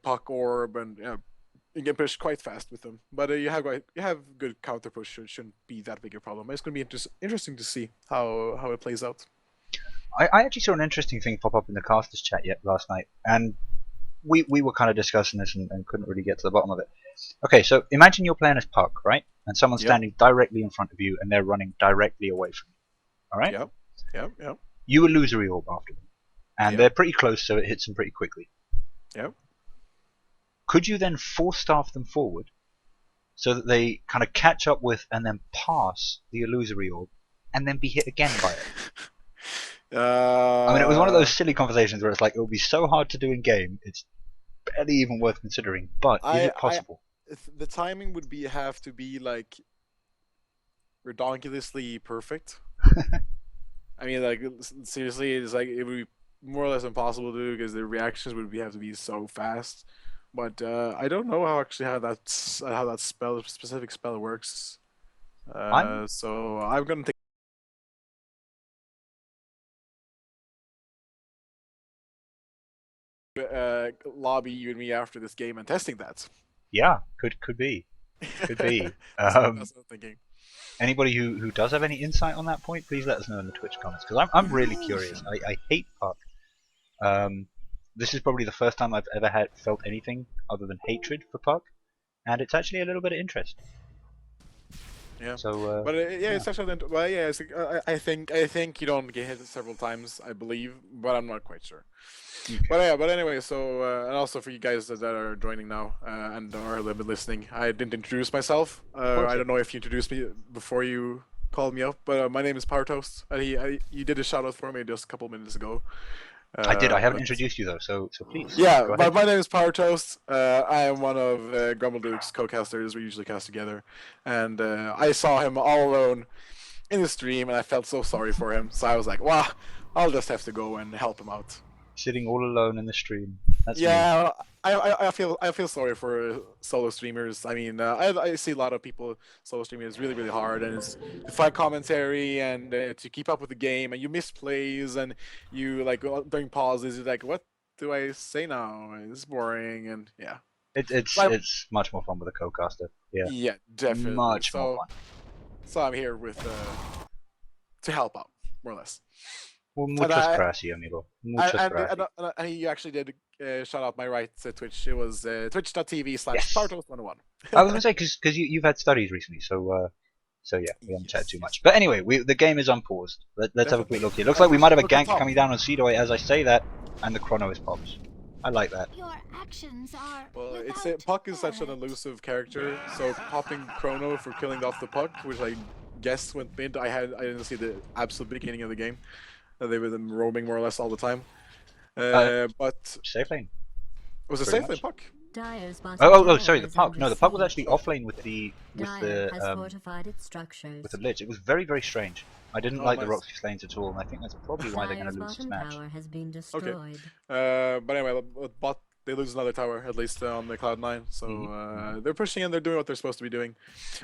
Puck Orb, and you can push quite fast with them. But you have good counter push, so it shouldn't be that big a problem. It's going to be interesting to see how it plays out. I actually saw an interesting thing pop up in the casters chat last night, and we were kind of discussing this and couldn't really get to the bottom of it. Okay, so imagine you're playing as Puck, right? And someone's standing directly in front of you, and they're running directly away from you. All right? Yep. You illusory orb after them, and they're pretty close, so it hits them pretty quickly. Yep. Could you then force staff them forward so that they kind of catch up with and then pass the illusory orb, and then be hit again by it? I mean, it was one of those silly conversations where it's like it would be so hard to do in game, it's barely even worth considering. But is it possible? The timing would have to be ridiculously perfect. I mean, seriously, it's it would be more or less impossible to do because the reactions would have to be so fast. But I don't know how that specific spell works. So I'm gonna take lobby you and me after this game and testing that. Yeah, could be. That's what I'm thinking. Anybody who does have any insight on that point, please let us know in the Twitch comments, because I'm really curious. I hate Puck. This is probably the first time I've ever felt anything other than hatred for Puck, and it's actually a little bit of interest. Yeah. So, but it's actually well, yeah. I think you don't get hit several times, I believe, but I'm not quite sure. Okay. But anyway, so and also for you guys that are joining now and are a little bit listening, I didn't introduce myself. I don't know if you introduced me before you called me up, but my name is Power Toast. You did a shout out for me just a couple minutes ago. I did. I haven't but- introduced you though, so please. Yeah, go ahead. my name is Power Toast. I am one of Grumbleduke's co-casters. We usually cast together, and I saw him all alone in the stream, and I felt so sorry for him. So I was like, "Wow, I'll just have to go and help him out." Sitting all alone in the stream. That's me. Yeah, I feel sorry for solo streamers. I mean, I see a lot of people solo streaming is really hard, and it's to find commentary and to keep up with the game, and you miss plays, and you like during pauses, you're like, what do I say now? It's boring, and yeah. It's much more fun with a co-caster. Yeah. Yeah, definitely. Much more fun. So I'm here with to help out, more or less. Well, muchas gracias, amigo. Muchas gracias. And he actually did shout out my right Twitch. It was twitch.tv/PowerToast101. Yes. I was gonna say because you've had studies recently, so yeah, we haven't chatted too much. But anyway, the game is unpaused. Let's have a quick look here. Looks like we might have a gank coming down on Seedoy as I say that, and the chrono is popped. I like that. Your actions are. Well, Puck is such an elusive character, so popping chrono for killing off the Puck, which I guess went mid. I didn't see the absolute beginning of the game. They were them roaming more or less all the time. But safe lane. Was it safe lane Puck? Oh, sorry, the Puck. No, the Puck was actually off lane with the lich. It was very strange. I didn't like the Rox.Kis lanes at all, and I think that's probably why they're going to lose this match. Okay. But anyway, they lose another tower at least on the Cloud9, so they're pushing and they're doing what they're supposed to be doing.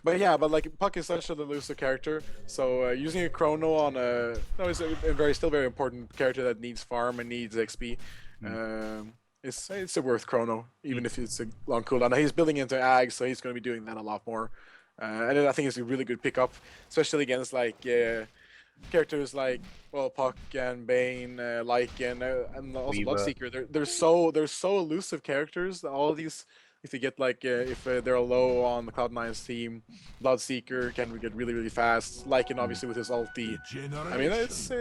But yeah, like Puck is such an elusive character, so using a chrono on he's a still very important character that needs farm and needs XP. It's a worth chrono, even if it's a long cooldown. Now, he's building into Ag, so he's going to be doing that a lot more. And I think it's a really good pickup, especially against like characters like Puck and Bane, Lycan, and also Bloodseeker. They're so elusive characters. All of these, if you get like if they're low on the Cloud9's team, Bloodseeker can get really fast. Lycan obviously with his ulti. I mean, it's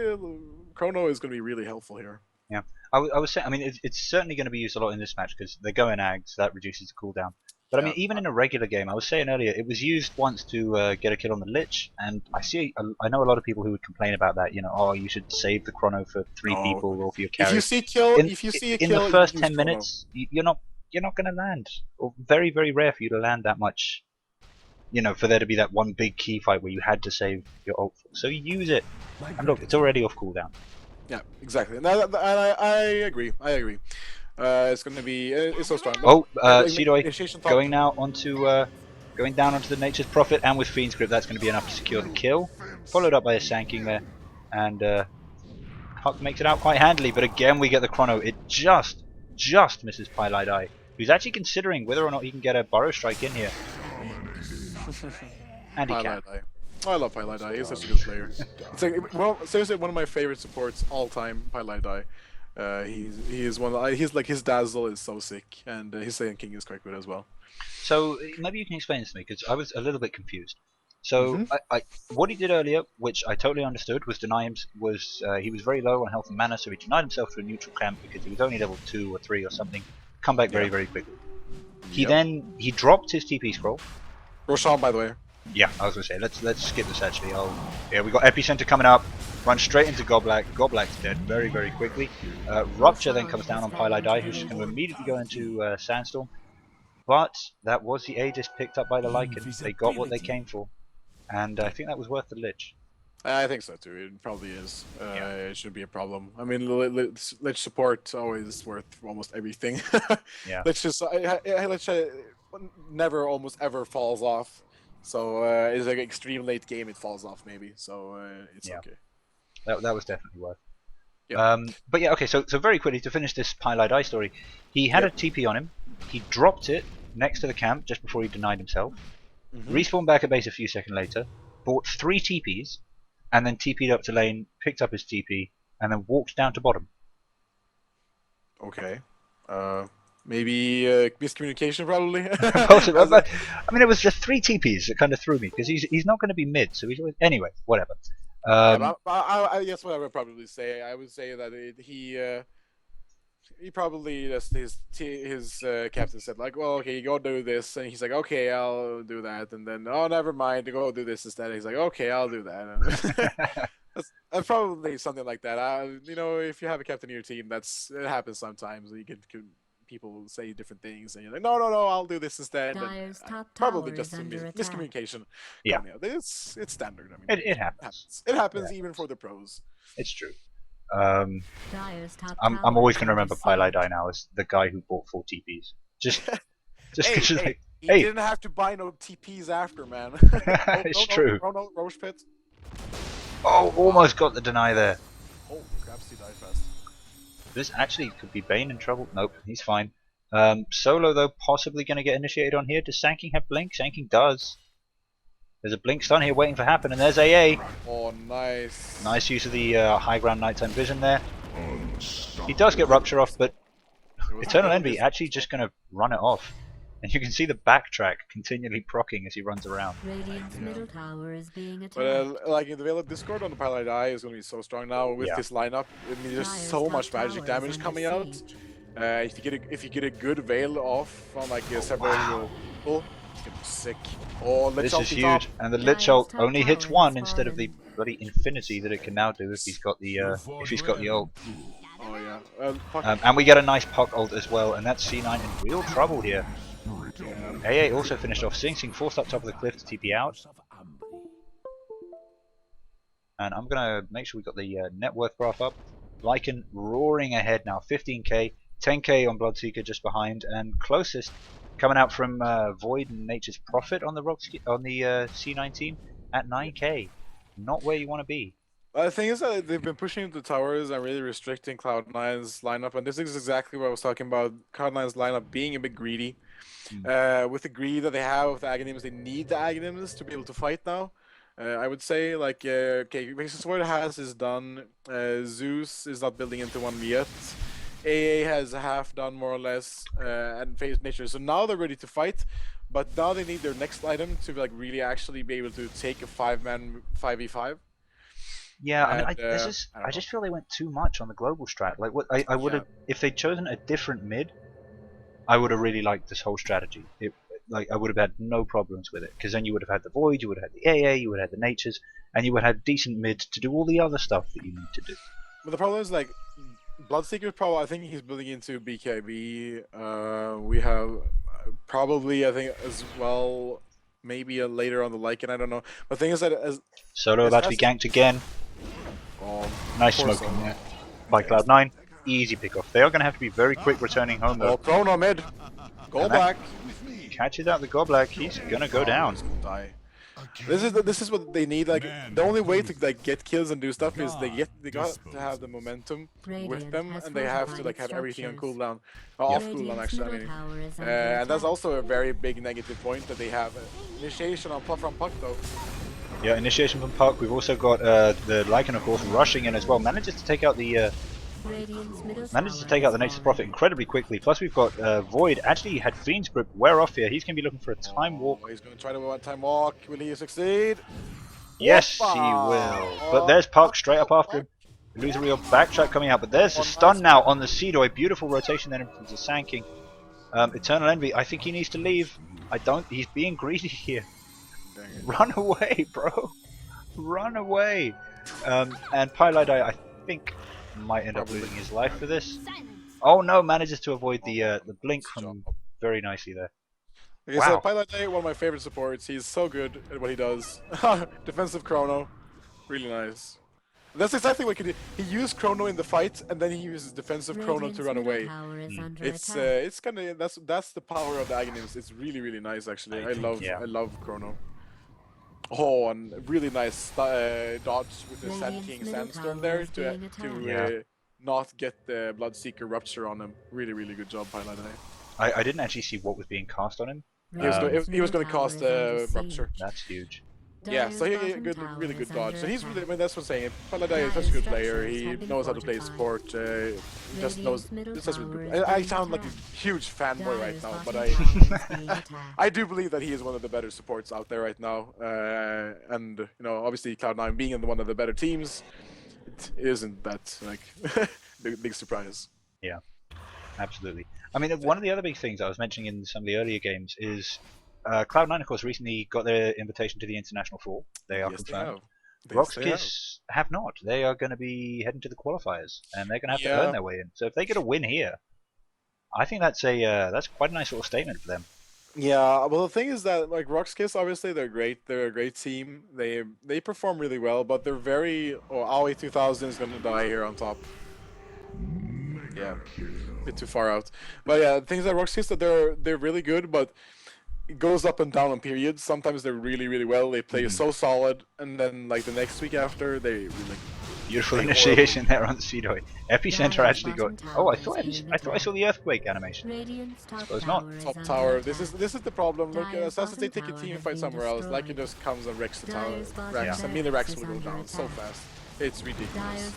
chrono is going to be really helpful here. Yeah, I was saying. I mean, it's certainly going to be used a lot in this match because they're going Ag, so that reduces the cooldown. But I mean, even in a regular game, I was saying earlier, it was used once to get a kill on the lich, and I know a lot of people who would complain about that. You know, oh, you should save the chrono for 3 people or for your carry. If you see a kill in the first 10 minutes, you're not going to land, or very rare for you to land that much. You know, for there to be that one big key fight where you had to save your ult. So use it, and look, it's already off cooldown. Yeah, exactly. And I agree. It's going to be it's so strong. Oh, Seedoy going now onto going down onto the Nature's Prophet, and with Fiend's Grip, that's going to be enough to secure the kill. Followed up by a Sanking there, and Puck makes it out quite handily. But again, we get the chrono. It just misses Pylai, who's actually considering whether or not he can get a Burrow Strike in here. And he can. Oh, I love Pylai. He's such a good player. It's like, well, seriously, one of my favorite supports all time. Pylai. He's like his dazzle is so sick, and his Saiyan King is quite good as well. So maybe you can explain this to me because I was a little bit confused. So what he did earlier, which I totally understood, was deny him. He was very low on health and mana, so he denied himself to a neutral camp because he was only level 2 or 3 or something. Come back very quickly. He dropped his TP scroll. Roshan, by the way. Yeah, I was gonna say let's skip this actually. Yeah, we got Epicenter coming up. Run straight into Goblak. Goblak's dead very quickly. Rupture then comes down on Pylai, who's just going to immediately go into Sandstorm. But that was the Aegis picked up by the Lycan. They got what they came for, and I think that was worth the Lich. I think so too. It probably is. It should be a problem. I mean, Lich support always worth almost everything. Yeah. Lich never almost ever falls off. So it's like an extreme late game. It falls off maybe. So it's okay. That was definitely worth. Yep. But yeah, okay. So very quickly to finish this Pylai story, he had a TP on him. He dropped it next to the camp just before he denied himself. Respawned back at base a few seconds later. Bought 3 TPs, and then TP'd up to lane, picked up his TP, and then walked down to bottom. Okay. Maybe miscommunication, probably. Possibly. I mean, it was just 3 TPs that kind of threw me because he's not going to be mid. So he's anyway, whatever. I guess what I would probably say, I would say that he probably just his captain said like, well, okay, you go do this, and he's like, okay, I'll do that, and then never mind, go do this instead. He's like, okay, I'll do that. That's probably something like that. You know, if you have a captain in your team, it happens sometimes. You people will say different things, and you're like, no, I'll do this instead. And, Dyer's top probably tower just is some under attack. miscommunication. Yeah. coming out. It's standard. I mean, It happens. It happens even for the pros. It's true. Dyer's top I'm tower always is going to under remember siege. Pylai now as the guy who bought 4 TPs. Just because like, He hey, didn't have to buy no TPs after, man. it's true. No, Roche Pit. Oh, almost got the deny there. Oh, Crabsy died fast. This actually could be Bane in trouble. Nope, he's fine. Solo though, possibly going to get initiated on here. Does Sanking have Blink? Sanking does. There's a Blink stun here waiting for happen, and there's AA. Oh, nice. Nice use of the high ground nighttime vision there. He does get Rupture off, but Eternal Envy actually just going to run it off. And you can see the backtrack continually proccing as he runs around. Radiant's middle tower is being attacked. But like in the Veil of Discord on the Pilot Eye is going to be so strong now with this lineup. I mean, there's so much magic damage coming out. If you get a good Veil off on like several people, it's gonna be sick. Oh, Lich This ult is on huge, top. and the Lich ult only hits one instead of the bloody infinity that it can now do if he's got the ult. Oh yeah. And we get a nice Puck ult as well, and that's C9 in real trouble here. AA also finished off. Sing Sing forced up top of the cliff to TP out. And I'm gonna make sure we got the net worth graph up. Lycan roaring ahead now, 15k, 10k on Bloodseeker just behind, and closest coming out from Void and Nature's Prophet on the C19 at 9k. Not where you want to be. The thing is that they've been pushing into towers and really restricting Cloud9's lineup, and this is exactly what I was talking about. Cloud9's lineup being a bit greedy. With the greed that they have with the Aghanims, they need the Aghanims to be able to fight now. I would say, like, okay, Racist Void has his done. Zeus is not building into one yet. AA has half done more or less, and Phase Nature. So now they're ready to fight, but now they need their next item to like really actually be able to take a 5-man 5v5. Yeah, I mean, And, I just feel they went too much on the global strat. Like, what I would have, if they'd chosen a different mid, I would have really liked this whole strategy. Like, I would have had no problems with it, because then you would have had the Void, you would have had the AA, you would have had the Natures, and you would have had decent mids to do all the other stuff that you need to do. But the problem is, like, Bloodseeker probably, I think he's building into BKB. We have probably, I think, as well, maybe later on the Lycan, I don't know. But the thing is that Solo about to be ganked again. Nice smoke on there by Cloud9. Easy pick off. They are going to have to be very quick returning home though. Oh, Chrono mid. Go black. Catches out the Goblack. He's going to go down. Die. This is what they need. Like the only way to like get kills and do stuff is they got to have the momentum with them, and they have to like have everything on cooldown, off cooldown actually. I mean, and that's also a very big negative point that they have. Initiation on from Puck though. Yeah, initiation from Puck. We've also got the Lycan of course rushing in as well. Manages to take out the Nature's Prophet incredibly quickly. Plus we've got Void. Actually had Fiend's Grip wear off here. He's going to be looking for a time walk. He's going to try to time walk. Will he succeed? Yes, he will. But there's Puck straight up after him. Illusory backtrack coming out. But there's the stun now on the Seedoy. Beautiful rotation then from the Sanking. Eternal Envy. I think he needs to leave. He's being greedy here. Run away, bro. Run away. And Pylai, I think, might end up losing his life for this. Oh no, manages to avoid the blink from very nicely there. Like I said, Pilot one of my favorite supports. He's so good at what he does. Defensive Chrono, really nice. That's exactly what he did. He used Chrono in the fight, and then he uses defensive Chrono to run away. It's kind of that's the power of the Aghanims. It's really nice actually. I love Chrono. Oh, and really nice dodge with the Sand King Sandstorm there to not get the Bloodseeker Rupture on him. Really good job, Pilot. I didn't actually see what was being cast on him. He was going to cast Rupture. That's huge. Yeah, so he really good dodge. So he's really, I mean, that's what I'm saying. Paladai is such a good player. He knows how to play support. Just knows. I sound like a huge fanboy right now, but I do believe that he is one of the better supports out there right now. And you know, obviously Cloud9 being in one of the better teams, it isn't that like big surprise. Yeah, absolutely. I mean, one of the other big things I was mentioning in some of the earlier games is Cloud9, of course, recently got their invitation to the International Fall. They are confirmed. Rox.Kis have not. They are going to be heading to the qualifiers, and they're going to have to earn their way in. So if they get a win here, I think that's quite a nice little statement for them. Yeah, well, the thing is that like Rox.Kis, obviously they're great. They're a great team. They perform really well, but they're very. Oh, Aoi 2000 is gonna die here on top. Yeah, a bit too far out. But yeah, the thing is that Rox.Kis that they're really good, but it goes up and down on periods. Sometimes they're really well. They play so solid, and then like the next week after they really. Beautiful initiation there on the Speedway. Epicenter actually got. Oh, I thought I saw the earthquake animation. Suppose not. Top tower. This is the problem. Look, as they take a team fight somewhere else, like it just comes and wrecks the tower. Wrecks. I mean, the Rex will go down so fast. It's ridiculous.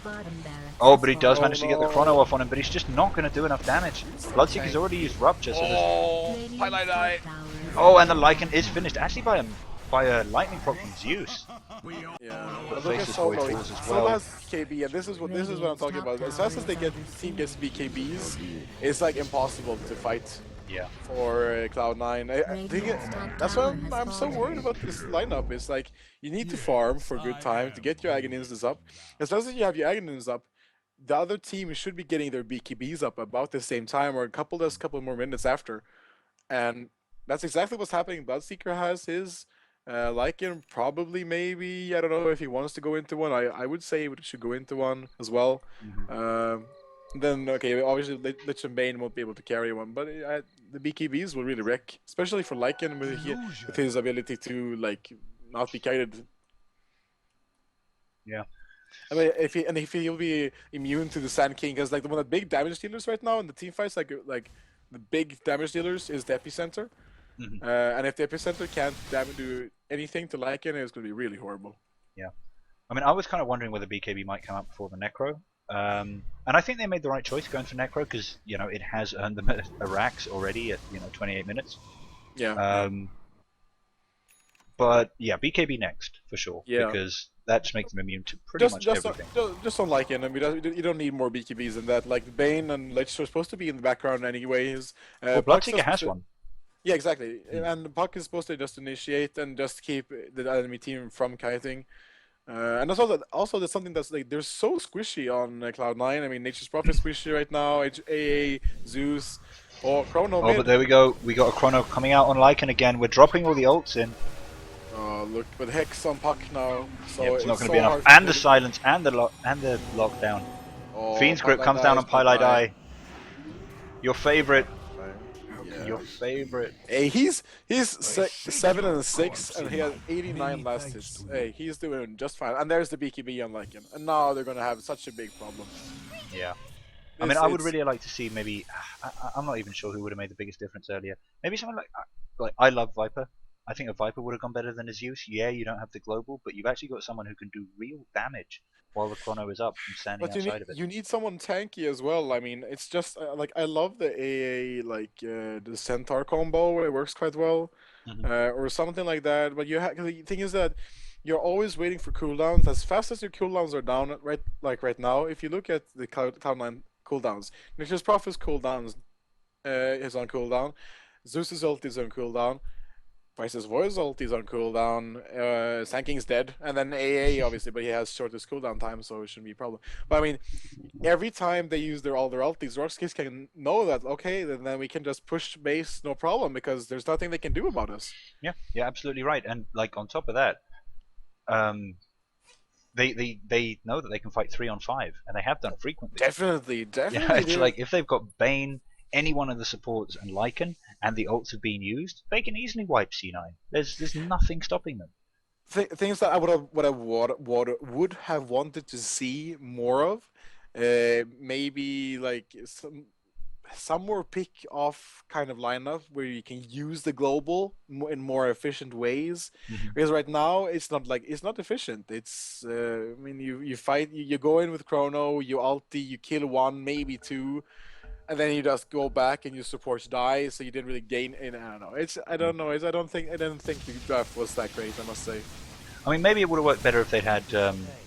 Oh, but he does manage to get the chrono off on him, but he's just not going to do enough damage. Bloodseeker's already used Rupture, so Highlight eye. Oh, and the Lycan is finished actually by a lightning proc from Zeus. Yeah, But look at Faceless Solo. Void falls as Solo well. has BKB, and this is what I'm talking about. As fast as the team gets BKBs, it's like impossible to fight. Yeah. For Cloud9. I think that's why I'm so worried about this lineup. It's like you need to farm for a good time to get your Aghanim's up. As long as you have your Aghanim's up, the other team should be getting their BKBs up about the same time or a couple more minutes after. And that's exactly what's happening. Bloodseeker has his. Lycan probably, maybe, I don't know if he wants to go into one. I would say he should go into one as well. Then, okay, obviously Lich and Bane won't be able to carry one, but the BKBs will really wreck, especially for Lycan with his ability to, like, not be kited. Yeah. I mean, if he'll be immune to the Sand King, because, like, one of the big damage dealers right now in the team fights, like the big damage dealers is the Epicenter. And if the Epicenter can't do anything to Lycan, it's going to be really horrible. Yeah. I mean, I was kind of wondering whether BKB might come out before the Necro. And I think they made the right choice going for Necro because, you know, it has earned them a Rax already at, 28 minutes. Yeah. But, yeah, BKB next, for sure. Yeah. Because that just makes them immune to pretty much everything. Just on Lycan. I mean, you don't need more BKBs than that. Like, Bane and Lich are supposed to be in the background anyways. Well, Bloodseeker has one. Yeah, exactly. And Puck is supposed to just initiate and just keep the enemy team from kiting. And also that's something that's like they're so squishy on Cloud9. I mean, Nature's Prophet is squishy right now. AA, Zeus, or Chrono. Oh, but there we go. We got a Chrono coming out on Lycan again. We're dropping all the ults in. Oh, look, but Hex on Puck now. So yeah, it's not going to be enough. And the silence and the lockdown. Oh, Fiend's Grip comes down on Pylite Eye. Your favorite. Your favorite. Hey, he's 7 and 6, and he has 89 last hits. Hey, he's doing just fine. And there's the BKB on Lycan, and now they're gonna have such a big problem. Yeah. I mean, I would really like to see maybe. I'm not even sure who would have made the biggest difference earlier. Maybe someone like I love Viper. I think a Viper would have gone better than a Zeus. Yeah, you don't have the global, but you've actually got someone who can do real damage while the chrono is up and standing outside of it. You need someone tanky as well. I mean, it's just like I love the AA the Centaur combo. It works quite well, or something like that. But the thing is that you're always waiting for cooldowns. As fast as your cooldowns are down, right now, if you look at the Cloud9 cooldowns, Nature's Prophet's cooldowns is on cooldown, Zeus's ult is on cooldown. Price's Voice ult is on cooldown, Sand King's dead, and then AA obviously, but he has shortest cooldown time, so it shouldn't be a problem. But I mean, every time they use all their ultis, Rox.Kis can know that, okay, then we can just push base, no problem, because there's nothing they can do about us. Yeah, absolutely right. And like on top of that, they know that they can fight 3-on-5, and they have done frequently. Definitely. Yeah, it's like if they've got Bane, any one of the supports, and Lycan, and the ults have been used, they can easily wipe C9. There's nothing stopping them. Things that I would have wanted to see more of, maybe like some more pick off kind of lineup where you can use the global in more efficient ways. Because right now it's not efficient. It's I mean you fight, you go in with Chrono, you ulti, you kill one, maybe two. And then you just go back and your supports die, so you didn't really gain. I don't know. I don't think the draft was that great, I must say. I mean, maybe it would have worked better if they'd had,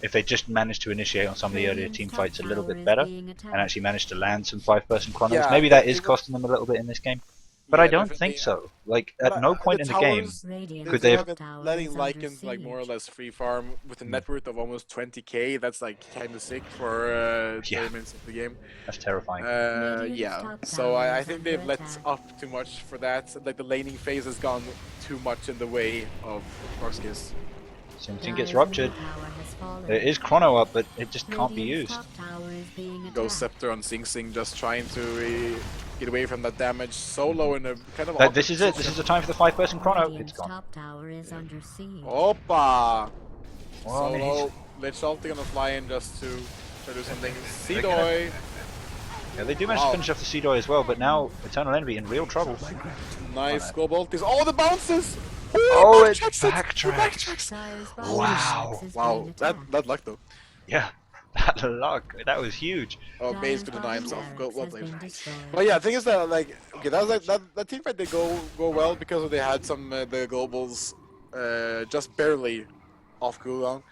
if they just managed to initiate on some of the earlier team fights a little bit better, and actually managed to land some 5-person chronos. Yeah, maybe that is costing them a little bit in this game. But Yeah, I don't definitely. think so. Like, But at no the point in the game towers, Radiant's could they they top have... have been tower letting is under Lycans like more or siege. less free farm with a net worth of almost 20k. That's like kind of sick for Yeah, 30 minutes of the game. that's terrifying. Radiant's Yeah. top So tower I is think under they've let attack. up too much for that. Like the laning phase has gone too much in the way of Rox.Kis. Something gets Dire's ruptured. middle tower has fallen. There is Chrono up, but it just can't be Radiant's used. top tower is being Ghost attacked. Scepter on Sing Sing just trying to get away from that damage. Solo in a kind of This awkward is it. This is the time for the 5-person Chrono. It's Radiant's gone. top tower is under siege. Opa! Well, I mean, Solo, Lich ulti gonna fly in just to try to do something. They're Seedoy! yeah, they do manage to finish off the Seedoy as well, but now Eternal Envy in real trouble. Nice global ultis. Oh, the bounces! Oh, it backtracks it! backtracks. Dire's Wow. bottom is Wow, being that attacked. luck though. Yeah, that luck. That was huge. Oh, Base Dire's gonna deny bottom himself. Go, barracks well has played. been destroyed. But yeah, the thing is that like, okay, that was like that team fight did go well because they had some the globals just barely off cooldown.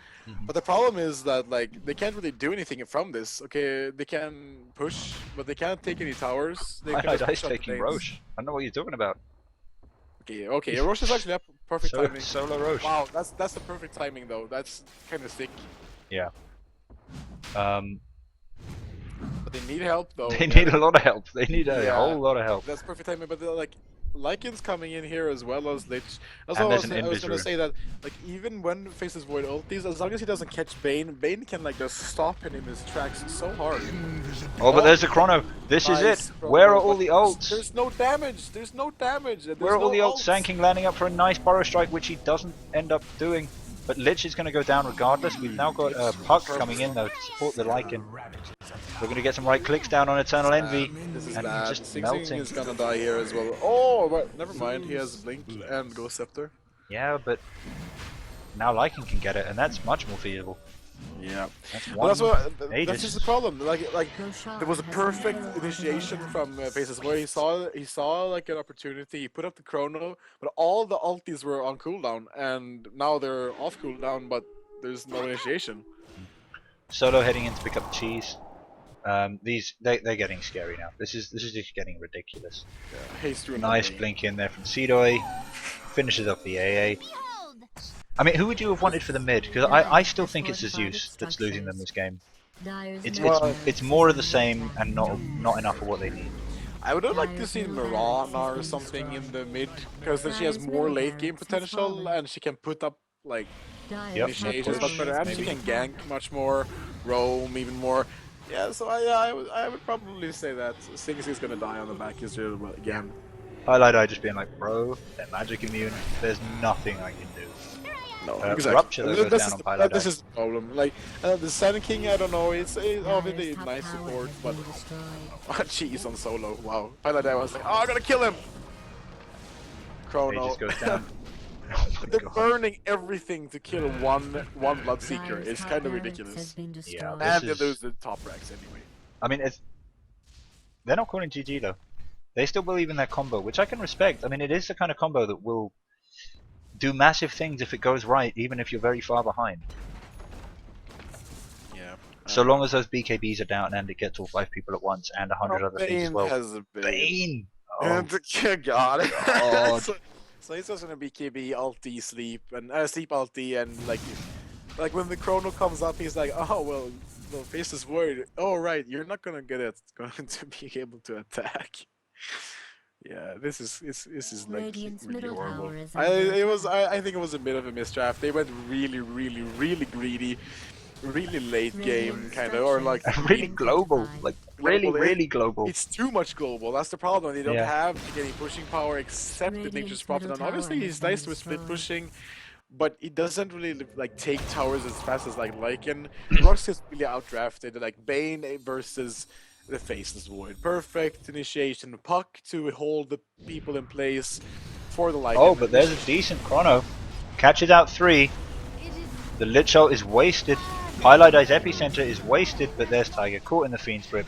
But the problem is that like they can't really do anything from this. Okay, they can push, but they can't take any towers. They My can just Dice push up the taking lanes. Roche. I don't know what you're talking about. Okay, Roche is actually up. Perfect timing. Solo Roche. Wow, that's the perfect timing though. That's kind of sick. Yeah. But they need help though. They need a lot of help. They need a Yeah. whole lot of help. That's perfect timing, but like Lycan's coming in here as well as Lich. That's And what there's an I was Invis gonna rune. say that like even when faces Void ultis, as long as he doesn't catch Bane, Bane can like just stop him in his tracks so hard. Oh, but there's the Chrono. This is Nice, it. bro, Where are but all the ults? There's no damage. There's no damage. And Where are there's all no the ults? ults. Sanking landing up for a nice Burrow Strike, which he doesn't end up doing. But Lich is going to go down regardless. We've now got Puck coming in though to support the Lycan. We're going to get some right clicks down on Eternal Envy. This is And bad. just Sing Sing melting. is gonna die here as well. Oh, but never mind. He has Blink and Ghost Scepter. Yeah, but now Lycan can get it, and that's much more feasible. Yeah. That's Well, one. that's what. That's Aegis. just the problem. Like Goshan there was a has perfect been initiation killed. from Faces where he saw like an opportunity. He put up the chrono, but all the ultis were on cooldown, and now they're off cooldown, but there's no initiation. Solo heading in to pick up cheese. They're getting scary now. This is just getting ridiculous. Yeah, haste rune Nice on me. blink in there from Seedoy. Finishes off the AA. I mean, who would you have wanted for the mid? Because I still think it's Zeus that's losing them this game. Dire's It's middle it's tower it's has more of been the same attacked. and not enough of what they need. I would have liked to see Mirana or something in the mid, because then she has more late game potential and she can put up like Dire's Yep, initiations push, much better, and she maybe. can gank much more, roam even more. Yeah, so I would probably say that Sing Sing's gonna die on the back is again. Highlight I just being like, bro, they're magic immune. There's nothing I can do. No, Rupture though goes This down is on Highlight this Eye. is the problem. Like the Sand King, I don't know. It's obviously Dire's top nice tower support, has but been destroyed. jeez on solo. Wow, Highlight I was like, oh, I'm gonna kill him. He Chrono. just goes down. Oh my They're god. burning everything to kill one Bloodseeker. Dire's It's top kind of barracks ridiculous. has been destroyed. Yeah, And This they is- lose the top ranks anyway. I mean, they're not calling GG though. They still believe in their combo, which I can respect. I mean, it is the kind of combo that will do massive things if it goes right, even if you're very far behind. Yeah. So long as those BKBs are down and it gets all 5 people at once and 100 other things as Bane well. has a Bane. Bane! Oh, And God. God. So he's just gonna BKB ulti sleep and sleep ulti and like when the chrono comes up, he's like, oh well, the face is worried. Oh right, you're not gonna get it. Going to be able to attack. Yeah, this is like Radiant's really middle horrible. tower is under I think it was a bit of a misdraft. They went really greedy, really late game Radiant kind of, or like really global. Like, really, Global, really global. it's too much global. That's the problem. They don't Yeah. have any pushing power except the Nature's Radiant's Prophet. middle And obviously, tower he's has nice been with split destroyed. pushing, but he doesn't really like take towers as fast as like Lycan. Rox is really outdrafted. Like Bane versus the Faceless Void. Perfect initiation. Puck to hold the people in place for the Lycan. Oh, but there's a decent chrono. Catches out 3. The Lich ult is wasted. Highlight Eye's Epicenter is wasted, but there's Tiger caught in the Fiend's Grip.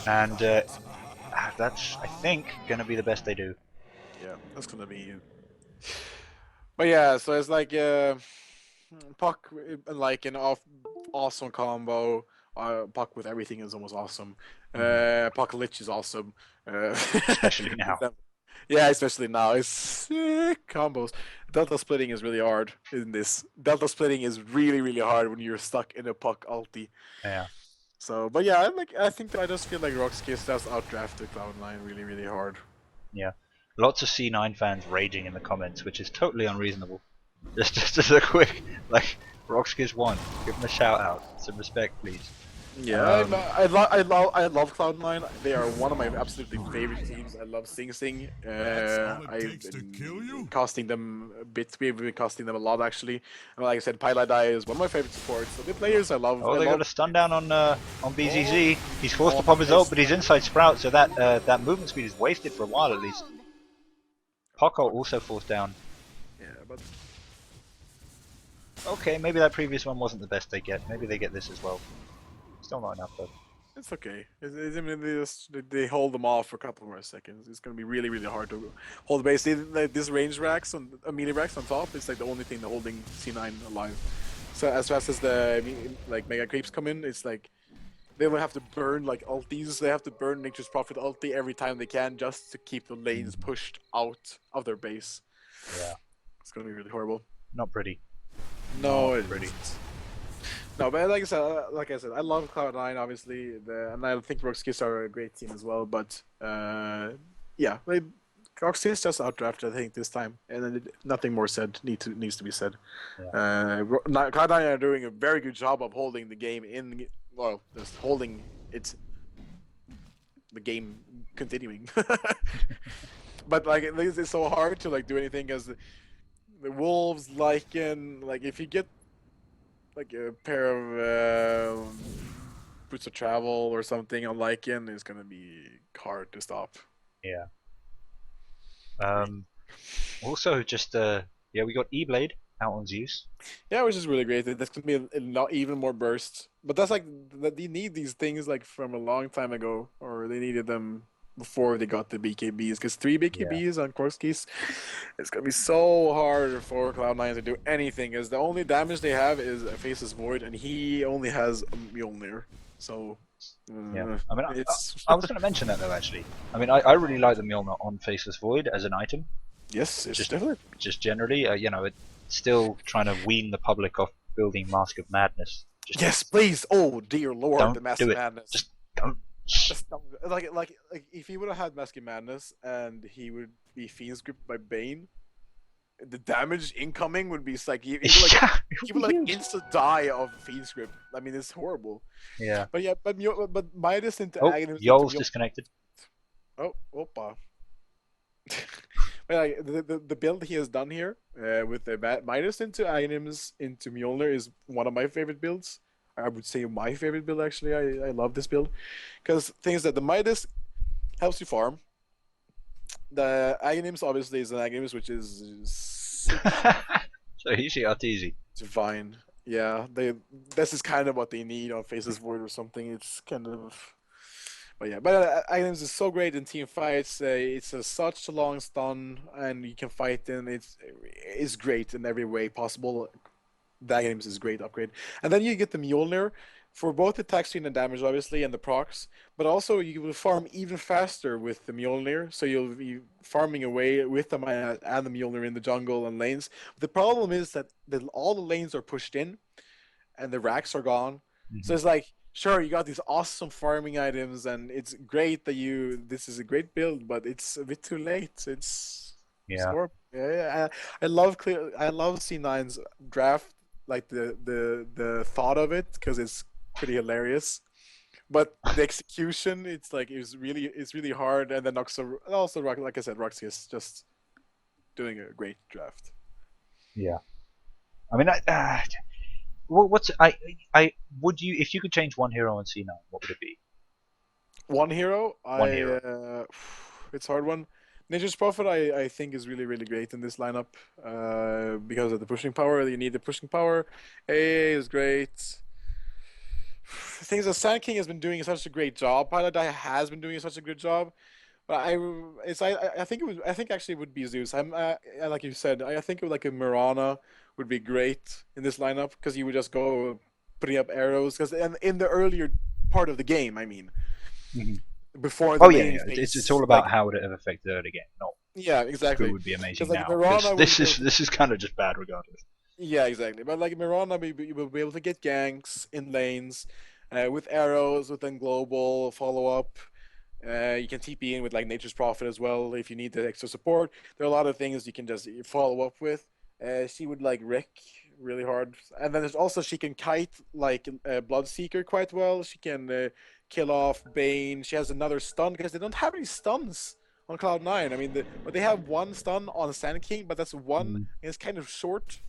And that's, I think, gonna be the best they do. Yeah, that's gonna be. But yeah, so it's like Puck and like an awesome combo. Puck with everything is almost awesome. Puck lich is awesome. Especially now. Yeah, especially now. It's sick combos. Delta splitting is really hard in this. Delta splitting is really, really hard when you're stuck in a puck ulti. Yeah. So, but yeah, I think I just feel like Rox.Kis does outdraft the Cloud9 really, really hard. Yeah. Lots of C9 fans raging in the comments, which is totally unreasonable. Just as a quick, like, Rox.Kis won. Give him a shout out. Some respect, please. Yeah, I love Cloud9. They are one of my absolutely favorite teams. I love Sing Sing. I've been casting them a bit. We've been casting them a lot actually. And like I said, Pylai is one of my favorite supports. So the players I love. Oh, they got a stun down on BZZ. He's forced to Oh, pop his ult, but nice. he's inside Sprout, so that movement speed is wasted for a while at least. Poco also forced down. Yeah, but Okay, maybe that previous one wasn't the best they get. Maybe they get this as well. Still not enough though. it's okay. I mean, they hold them off for a couple more seconds. It's gonna be really, really hard to hold the base. This range racks on melee racks on top. It's like the only thing holding C9 alive. So as fast as the like mega creeps come in, it's like they will have to burn like ultis. They have to burn Nature's Prophet ulti every time they can just to keep the lanes pushed out of their base. Yeah. It's gonna be really horrible. Not pretty. No, Not it's pretty. No, but like I said, I love Cloud9 obviously, and I think Rox.Kis are a great team as well. But yeah, Rox.Kis just outdrafted I think this time, and then nothing more said needs to be said. Yeah. Cloud9 are doing a very good job of holding the game in, well, just holding the game continuing. But like it's so hard to like do anything because the wolves Lycan, like if you get like a pair of boots of travel or something on Lycan, it's gonna be hard to stop. Yeah. Also, just yeah, we got E-Blade out on Zeus. Yeah, which is really great. That's gonna be a lot even more burst. But that's like that they need these things like from a long time ago, or they needed them before they got the BKBs. Because 3 BKBs on Rox.Kis, it's gonna be so hard for Cloud9 to do anything. Because the only damage they have is a Faceless Void, and he only has a Mjolnir. So Yeah. I mean, it's I was going to mention that though. Actually, I mean, I really like the Mjolnir on Faceless Void as an item. yes, it's Just definitely. Just generally, you know, it's still trying to wean the public off building Mask of Madness. Just Yes, please. Oh dear lord, don't the Massive do it. Madness. Just don't. Just don't, like if he would have had Mask of Madness and he would be Fiend's Grip by Bane, the damage incoming would be like he would like Yeah, he would like insta die of Fiend's Grip. I mean, it's horrible. yeah. But yeah, but Midas into Oh, Aghanim. Yol's disconnected. Oh, opa. But like, the build he has done here with the Midas into Aghanims into Mjolnir is one of my favorite builds. I would say my favorite build actually. I love this build because things that the Midas helps you farm. The Aghanims obviously is an Aghanims which is So easy, easy. divine. Yeah, this is kind of what they need on Faceless Void or something. It's kind of. But yeah, but Aghanims is so great in team fights. It's such a long stun, and you can fight in. It's great in every way possible. The Aghanims is great upgrade, and then you get the Mjolnir for both attack speed and damage, obviously, and the procs. But also you will farm even faster with the Mjolnir, so you'll be farming away with the Mana and the Mjolnir in the jungle and lanes. The problem is that all the lanes are pushed in, and the racks are gone. So it's like, sure, you got these awesome farming items, and it's great that this is a great build, but it's a bit too late. It's Yeah. yeah. I love C9's draft, like the thought of it, because it's pretty hilarious. But the execution, it's like it's really hard, and then also like I said, Roxy is just doing a great draft. Yeah. I mean, what's would you, if you could change one hero on C9, what would it be? One hero, One hero. it's a hard one. Nature's Prophet, I think is really great in this lineup because of the pushing power. You need the pushing power. AA is great. Things that Sand King has been doing such a great job. Pilot has been doing such a good job. But I think actually it would be Zeus. Like you said, I think like a Mirana would be great in this lineup because you would just go putting up arrows, because in the earlier part of the game, I mean, before the Oh yeah, main yeah. phase, It's all about like, how would it have affected early game, not yeah, exactly. who would be amazing Because like now. Mirana, This is kind of just bad regardless. yeah, exactly. But like Mirana, you will be able to get ganks in lanes, with arrows, with then global follow up. You can TP in with like Nature's Prophet as well if you need the extra support. There are a lot of things you can just follow up with. She would like wreck really hard, and then there's also she can kite like Bloodseeker quite well. She can kill off Bane. She has another stun because they don't have any stuns on Cloud9. I mean, but they have one stun on Sand King, but that's one. And it's kind of short.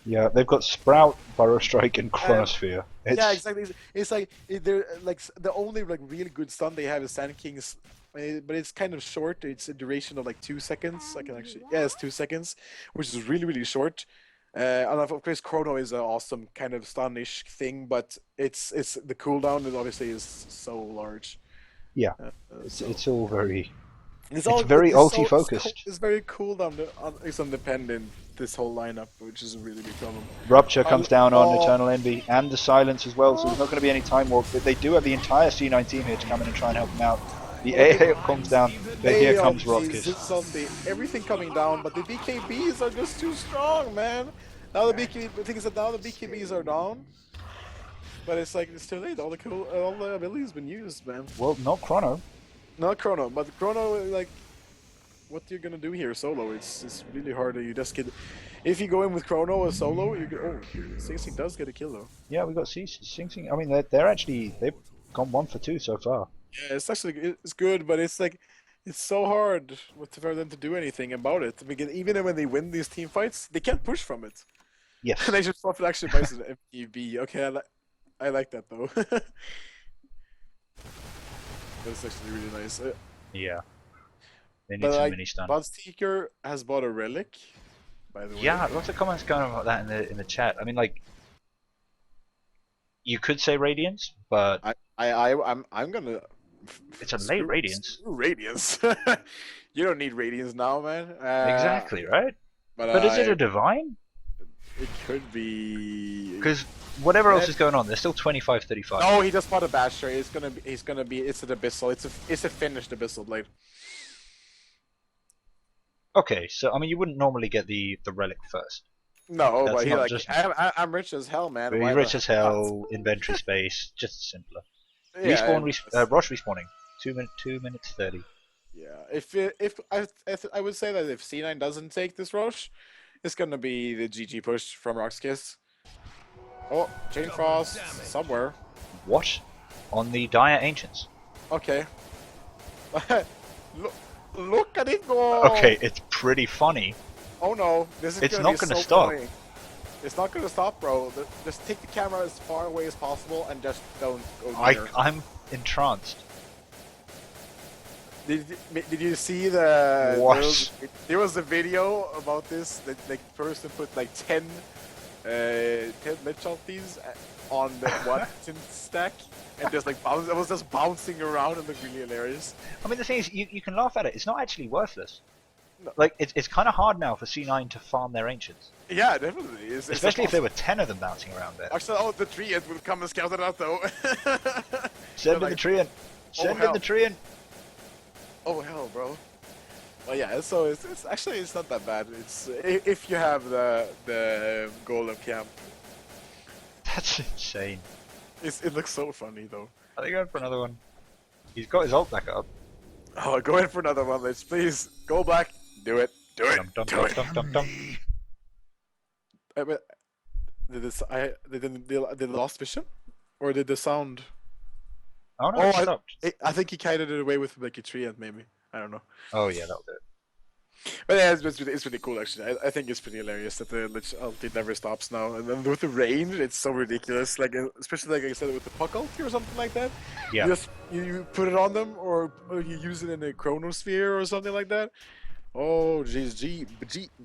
Yeah, they've got Sprout, Burrow Strike, and Chronosphere. Yeah, exactly. It's like they're like the only like really good stun they have is Sand King's, but it's kind of short. It's a duration of like 2 seconds. I can actually, yeah, it's 2 seconds, which is really short. And of course, Chrono is an awesome kind of stunish thing, but it's the cooldown is obviously is so large. Yeah, So it's all very. it's very ulti focused. It's very cooldown. It's independent. This whole lineup, which is a really big problem. Rupture comes down on Eternal Envy and the Silence as well, so there's not going to be any time warp. But they do have the entire C9 team here to come in and try and help them out. The AA comes down, but here comes Rox.Kis. Everything coming down, but the BKBs are just too strong, man. Now the thing is that now the BKBs are down, but it's like it's too late. All the abilities been used, man. Well, not Chrono. Not Chrono, but Chrono, like, what you're gonna do here solo? It's really hard. You just get, if you go in with Chrono or solo, you get. Oh, Sing Sing does get a kill though. Yeah, we got Sing Sing. I mean, they've gone 1 for 2 so far. Yeah, it's actually it's good, but it's like it's so hard for them to do anything about it. Because even when they win these team fights, they can't push from it. Yes. They just actually buys an MPB. Okay, I like that though. That's actually really nice. Yeah. They need But some like, mini stun. Bloodseeker has bought a relic, by the way. Yeah, lots of comments going on about that in the chat. I mean, like, you could say Radiance, but I'm gonna. it's a late Radiance. Screw Radiance. You don't need Radiance now, man. Exactly, right? But is it a Divine? It could be. Because whatever else is going on, they're still 25-35. No, he just bought a Basher. It's an Abyssal. It's a finished Abyssal Blade. Okay, so I mean, you wouldn't normally get the relic first. No, That's but he not like just- I'm rich as hell, man. But Why you're rich the- as hell, inventory space, just simpler. Yeah, Roche respawning, 2 minutes 30. yeah. If I would say that if C9 doesn't take this rush, it's gonna be the GG push from Rox.Kis. Oh, Chain Frost somewhere. What? On the Dire Ancients. Okay. Look at it go! Okay, it's pretty funny. Oh no, this is It's gonna not be gonna so stop. funny. It's not gonna stop, bro. Just take the camera as far away as possible and just don't go near. I'm entranced. Did you see the? What? There was a video about this. That like person put like 10 lich ultis on the one stack and just like bounce. It was just bouncing around and looked really hilarious. I mean, the thing is, you can laugh at it. It's not actually worthless. No. Like, it's kind of hard now for C9 to farm their Ancients. Yeah, definitely. Especially if there were 10 of them bouncing around there. Actually, oh, the tree will come and scout it out though. Send in like, the Treant. Send in hell. the Treant. Oh hell, bro. Well, yeah. So it's actually it's not that bad. It's if you have the golem camp. That's insane. It looks so funny though. Are they going for another one? He's got his ult back up. Oh, go in for another one, let's please go back. Do it. Do it. Dum, Do it. dum, dum, dum. Did the lost vision, or did the sound? Oh no, Oh, it stopped. I think he kited it away with like a tree and maybe I don't know. Oh yeah, that'll do it. But yeah, it's really cool actually. I think it's pretty hilarious that the lich ulti never stops now, and then with the range, it's so ridiculous. Like especially like I said with the puck ulti or something like that. Yeah. You put it on them, or you use it in a chronosphere or something like that. Oh Jesus!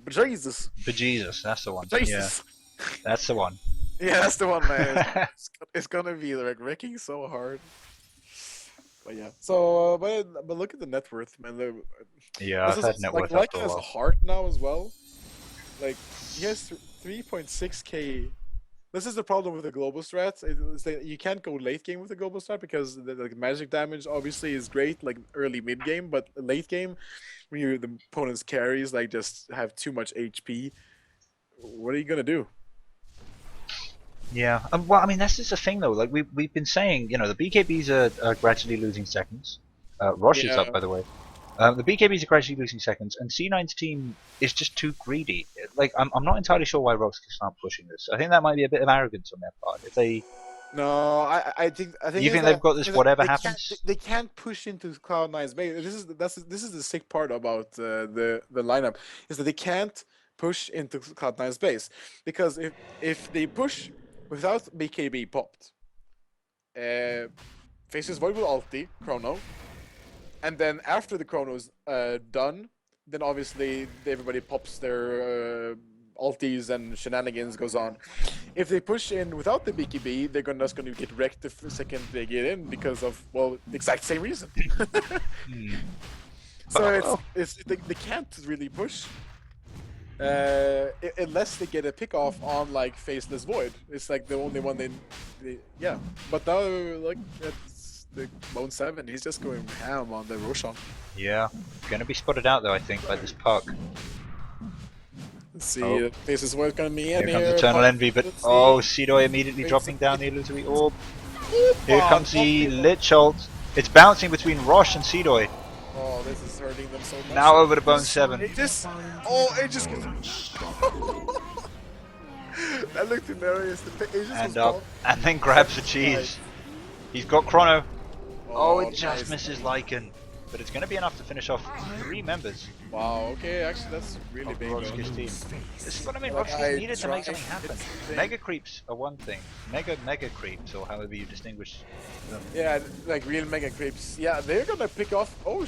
Bejesus, that's the one. Jesus. Yeah, that's the one. Yeah, that's the one, man. It's gonna be like wrecking so hard. But yeah, so but look at the net worth, man. Yeah, I've had net worth like after a has a while. heart now as well. Like he has 3.6k This is the problem with the global strat. Is that you can't go late game with the global strat because the magic damage obviously is great, like early mid game, but late game, when the opponent's carries like just have too much HP, what are you gonna do? Yeah. Well, I mean, that's just the thing though. Like we've been saying, the BKBs are gradually losing seconds. Rosh is Yeah. up, by the way. The BKBs are gradually losing seconds, and C9's team is just too greedy. Like, I'm not entirely sure why Rox.Kis aren't pushing this. I think that might be a bit of arrogance on their part. If they, No, I think you is think they've that got this whatever they happens? they can't push into Cloud9's base. This is the sick part about the lineup is that they can't push into Cloud9's base because if they push without BKB popped, faces Void will ulti Chrono, and then after the Chrono's done, then obviously everybody pops their ultis and shenanigans goes on. If they push in without the BKB, they're just going to get wrecked the second they get in because of, well, the exact same reason. So they can't really push unless they get a pick off on like Faceless Void. It's like the only one they yeah. But now like it's the Bone 7, he's just going ham on the Roshan. Yeah, gonna be spotted out though, I think, by this puck. Let's see, Faceless Void's gonna be in Here comes here. Eternal Envy, but Sidoi immediately dropping down the illusory orb. Here comes the Lich ult. It's bouncing between Rosh and Sidoi. Oh, this is hurting them so much. Now over to Bone 7. It just that looked hilarious. And up, and then grabs the cheese. He's got Chrono. Oh, it just misses Lycan. But it's going to be enough to finish off 3 members. Wow, okay, actually that's really big. Rox.Kis team. This is what I mean, Rox.Kis needed to make something happen. Mega creeps are one thing. Mega creeps, or however you distinguish them. Yeah, like real mega creeps. Yeah, they're gonna pick off. Oh,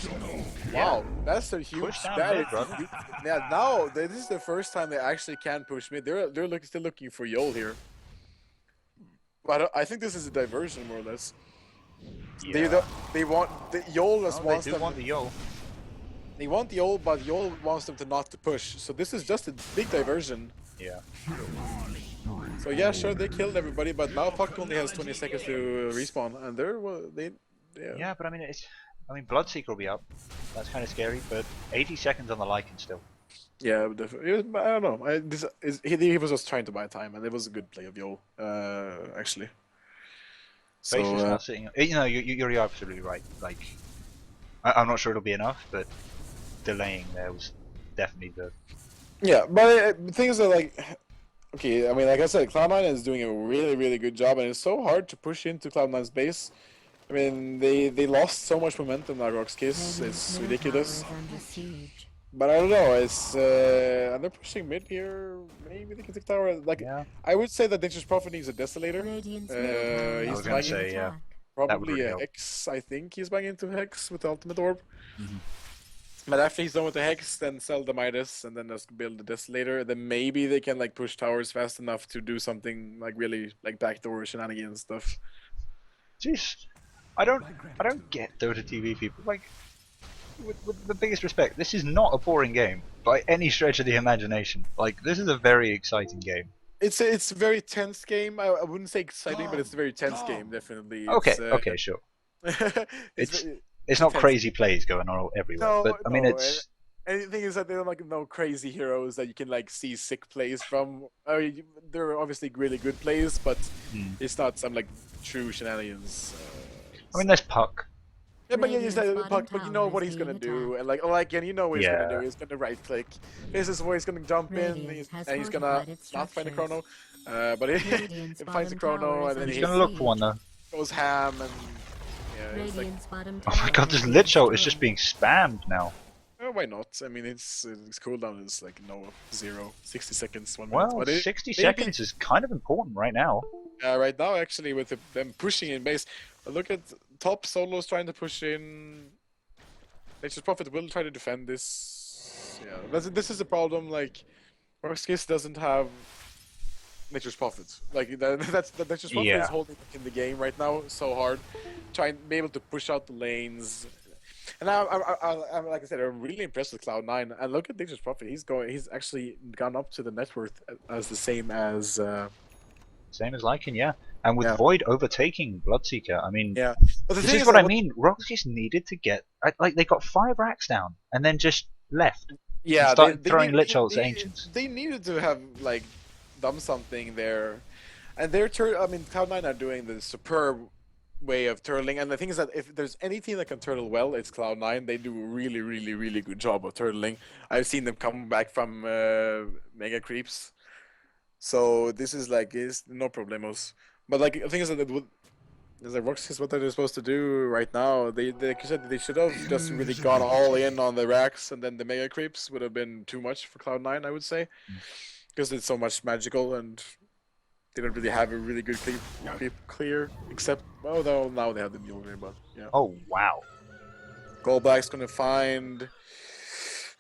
wow, that's a huge Push down stat. mid, brother. Yeah, now this is the first time they actually can push mid. They're still looking for Yol here. But I think this is a diversion more or less. Yeah. They want the Yol as wants they them. do want the Yol. They want the Yol, but Yol wants them to not to push. So this is just a big diversion. Yeah. So yeah, sure, they killed everybody, but now Puck only has 20 seconds to respawn, and Yeah, but I mean, Bloodseeker will be up. That's kind of scary, but 80 seconds on the Lycan still. Yeah, I don't know. He was just trying to buy time, and it was a good play of Yol, actually. Base is So not sitting. You're absolutely right. Like, I'm not sure it'll be enough, but delaying there was definitely the. yeah, but things are like, okay, I mean, like I said, Cloud9 is doing a really, really good job, and it's so hard to push into Cloud9's base. I mean, they lost so much momentum now, Rox.Kis. It's ridiculous. But I don't know, it's and they're pushing mid here. Maybe they can take tower. Like, Yeah. I would say that Nature's Prophet needs a Desolator. I He's was gonna buying say, yeah. probably really a help. Hex. I think he's buying into Hex with the Ultimate Orb. Mhm. But after he's done with the Hex, then sell the Midas and then just build the Desolator. Then maybe they can like push towers fast enough to do something like really like backdoor shenanigans stuff. Jeez, I don't get Dota TV people. Like, with the biggest respect, this is not a boring game by any stretch of the imagination. Like, this is a very exciting game. It's a very tense game. I wouldn't say exciting, but it's a very tense game, definitely. Okay, It's, okay, sure. it's It's not tense. crazy plays going on everywhere, No, but I mean, no, it's And the thing is that they're like no crazy heroes that you can like see sick plays from. I mean, they're obviously really good plays, but it's not some like true shenanigans. I mean, there's Puck. Yeah, but yeah, he's Radiant's like, bottom but you know tower what is he's gonna being do, and and you know what he's gonna do. Yeah. He's gonna right click. This is where he's gonna jump in, Radiant has and he's gonna fortified its not find a structures. chrono. But he Radiant's finds a bottom chrono, tower and then is He's he gonna look for one though. goes ham, and yeah, it's like, Radiant's bottom Oh my god, this Lich ult is just being spammed now. why not? I mean, its cooldown is like 60 seconds, 1 minute. Well, But 60 maybe- seconds is kind of important right now. right now, actually, with them pushing in base, look at top solos trying to push in. Nature's Prophet will try to defend this. Yeah, this is the problem. Like, Rox.Kis doesn't have Nature's Prophet. Like that's Nature's Prophet Yeah. is holding in the game right now so hard, trying to be able to push out the lanes. And I'm like I said, I'm really impressed with Cloud9. And look at Nature's Prophet. He's actually gone up to the net worth as the same as Same as Lycan, yeah. And with Yeah. Void overtaking Bloodseeker, I mean, Yeah. But the this thing is is what that I mean. Rox.Kis needed to get like they got 5 racks down and then just left and yeah, started throwing lich ults at ancients. they needed to have like done something there, and I mean, Cloud9 are doing the superb way of turtling, and the thing is that if there's any team that can turtle well, it's Cloud9. They do a really, really, really good job of turtling. I've seen them come back from mega creeps, so this is like is no problemos. But like the thing is that is like Rox is what they're supposed to do right now. Like you said, they should have just really gone all in on the racks, and then the mega creeps would have been too much for Cloud9, I would say, because it's so much magical and they don't really have a really good creep clear. Except, oh no, now they have the Mjolnir, but yeah. Oh wow. Goldblack's gonna find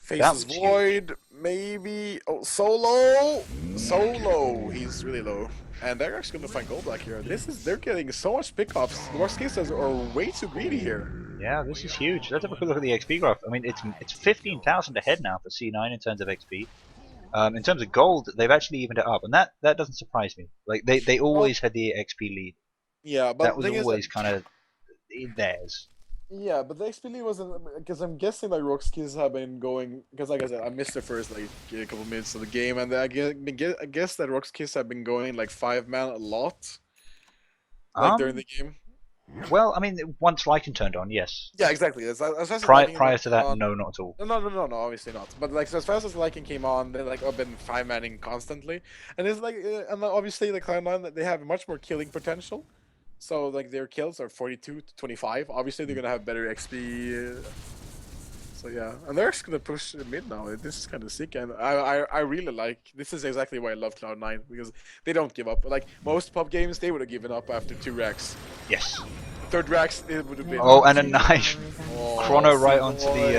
Faces was Void, maybe. Oh, Solo. He's really low. And they're actually gonna find Goldblack here. They're getting so much pickups. The Rox.Kis are way too greedy here. Yeah, this is huge. Let's have a quick look at the XP graph. I mean, it's 15,000 ahead now for C9 in terms of XP. In terms of gold, they've actually evened it up, and that doesn't surprise me. Like they always had the XP lead. Yeah, but That was the thing always is kind of theirs. yeah, but the XP lead wasn't because I'm guessing like Rox.Kis have been going because like I said, I missed the first like a couple minutes of the game, and I guess that Rox.Kis have been going like 5-man a lot, like during the game. Well, I mean, once Lycan turned on, yes. Yeah, exactly. That's Prior to that, no, not at all. No, obviously not. But like, so as fast as Lycan came on, they like have been 5-manning constantly, and it's like, and obviously the Cloud9 they have much more killing potential. So like their kills are 42 to 25. Obviously they're gonna have better XP. So yeah, and they're actually gonna push mid now. This is kind of sick, and I really like. This is exactly why I love Cloud9 because they don't give up. Like most pub games, they would have given up after 2 racks. Yes. Third racks, it would have been. Oh, and a nice chrono right onto boy.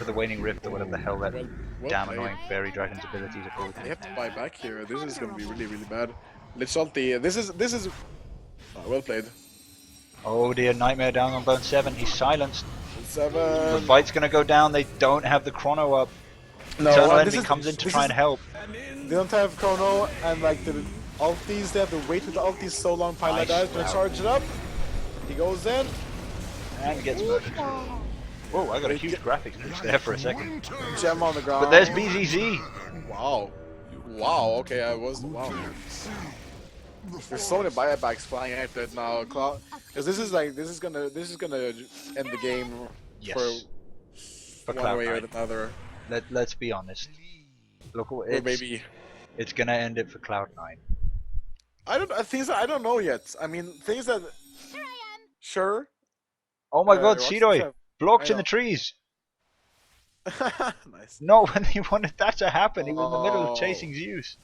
the waning rift or whatever the hell that Well damn played. annoying fairy dragon's abilities are called. They have to buy back here. This is gonna be really, really bad. Lich ulti. This is well played. Oh dear, Nightmare down on bone 7. He's silenced. 7. The fight's gonna go down. They don't have the chrono up. No, Eternal this Envy is- comes in to this try is- and help. They don't have chrono, and like the ultis, they have to wait with the ultis so long. Pilot Nice. dies, gonna charge it up. He goes in. And gets murdered. Whoa, I got a huge graphics glitch there for a second. Gem on the ground. But there's BZZ. Wow. Wow. Okay, wow. There's so many buybacks flying out there now, because this is gonna end the game Yes. for one way or Cloud9. another. Let's be honest. Look, Or it's, maybe it's gonna end it for Cloud9. I don't know yet. I mean, things that sure. Oh my god, Rox.Kis Sidoi! have- Blocked I in the know. trees! Nice. No, when he wanted that to happen, he was in the middle Oh. of chasing Zeus.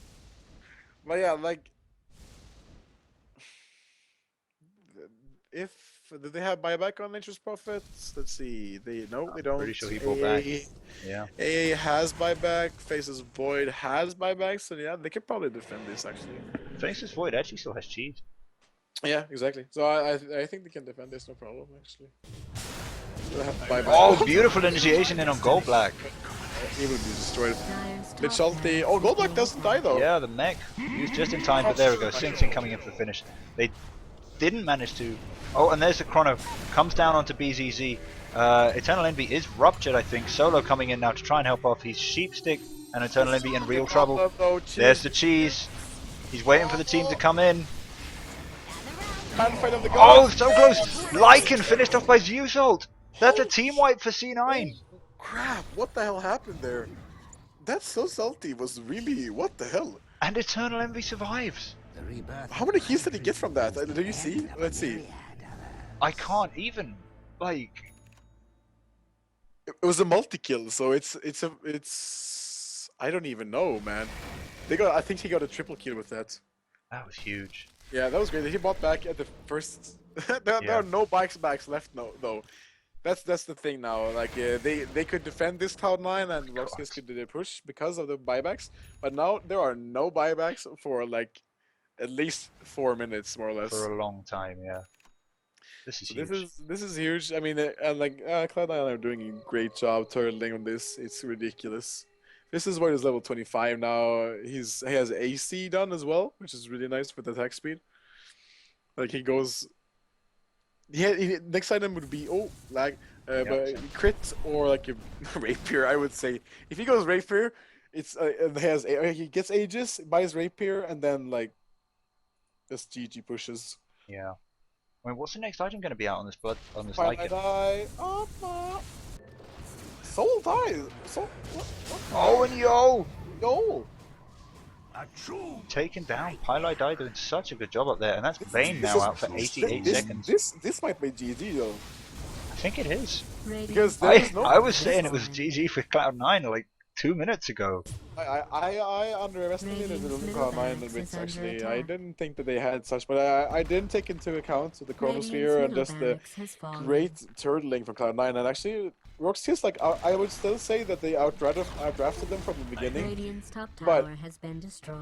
But yeah, like, if do they have buyback on interest profits? Let's see. They don't. Pretty sure he bought back. AA Yeah. AA has buyback. Faces Void has buyback. So yeah, they could probably defend this actually. Faceless Void actually still has cheese. Yeah, exactly. So I think they can defend this no problem actually. They'll have buyback. Oh, beautiful initiation in on Gold Black. He would be destroyed. Dyer's top Lich ulti. Oh, Gold Black doesn't die though. Yeah, the mech. He was just in time, but there we go. Sing Sing coming in for the finish. They didn't manage to. Oh, and there's the chrono. Comes down onto BZZ. Eternal Envy is ruptured, I think. Solo coming in now to try and help off. He's Sheepstick and Eternal Envy in real trouble. There's the cheese. He's waiting for the team to come in. Hand fight of the Oh, gods. so close! Lycan finished off by Zeus ult. That's a team wipe for C9. Crap! What the hell happened there? That so salty was really what the hell? And Eternal Envy survives. How many kills did he get from that? Do you see? Let's see. I can't even, like... It was a multi-kill, so it's I don't even know, man. I think he got a triple kill with that. That was huge. Yeah, that was great. He bought back at the first. there are no backs left, no, though. That's the thing now. Like they could defend this Cloud9 and Rox.Kis could do the push because of the buybacks, but now there are no buybacks for like at least 4 minutes more or less. For a long time, yeah. This is So huge. this is huge. I mean, Cloud9 are doing a great job turtling on this. It's ridiculous. This Void is level 25 now. He has AC done as well, which is really nice with attack speed. Like he goes. Next item would be lag, but crit or like a rapier. I would say if he goes rapier, it's he gets Aegis, buys rapier, and then like just GG pushes. Yeah. I mean, what's the next item going to be out on this Twilight Lycan? Eye. Soul dies. Soul. What? Oh, and yo! Taken down. Pylai Die doing such a good job up there, and that's Vayne now out for 88 seconds. This might be GG though. I think it is. Because I was saying it was GG for Cloud9 like 2 minutes ago. I underestimated the Cloud9 a bit actually. I didn't think that they had such, but I didn't take into account the Chronosphere and just the great turtling from Cloud9. And actually, Rox.Kis, like I would still say that they outdrafted them from the beginning, but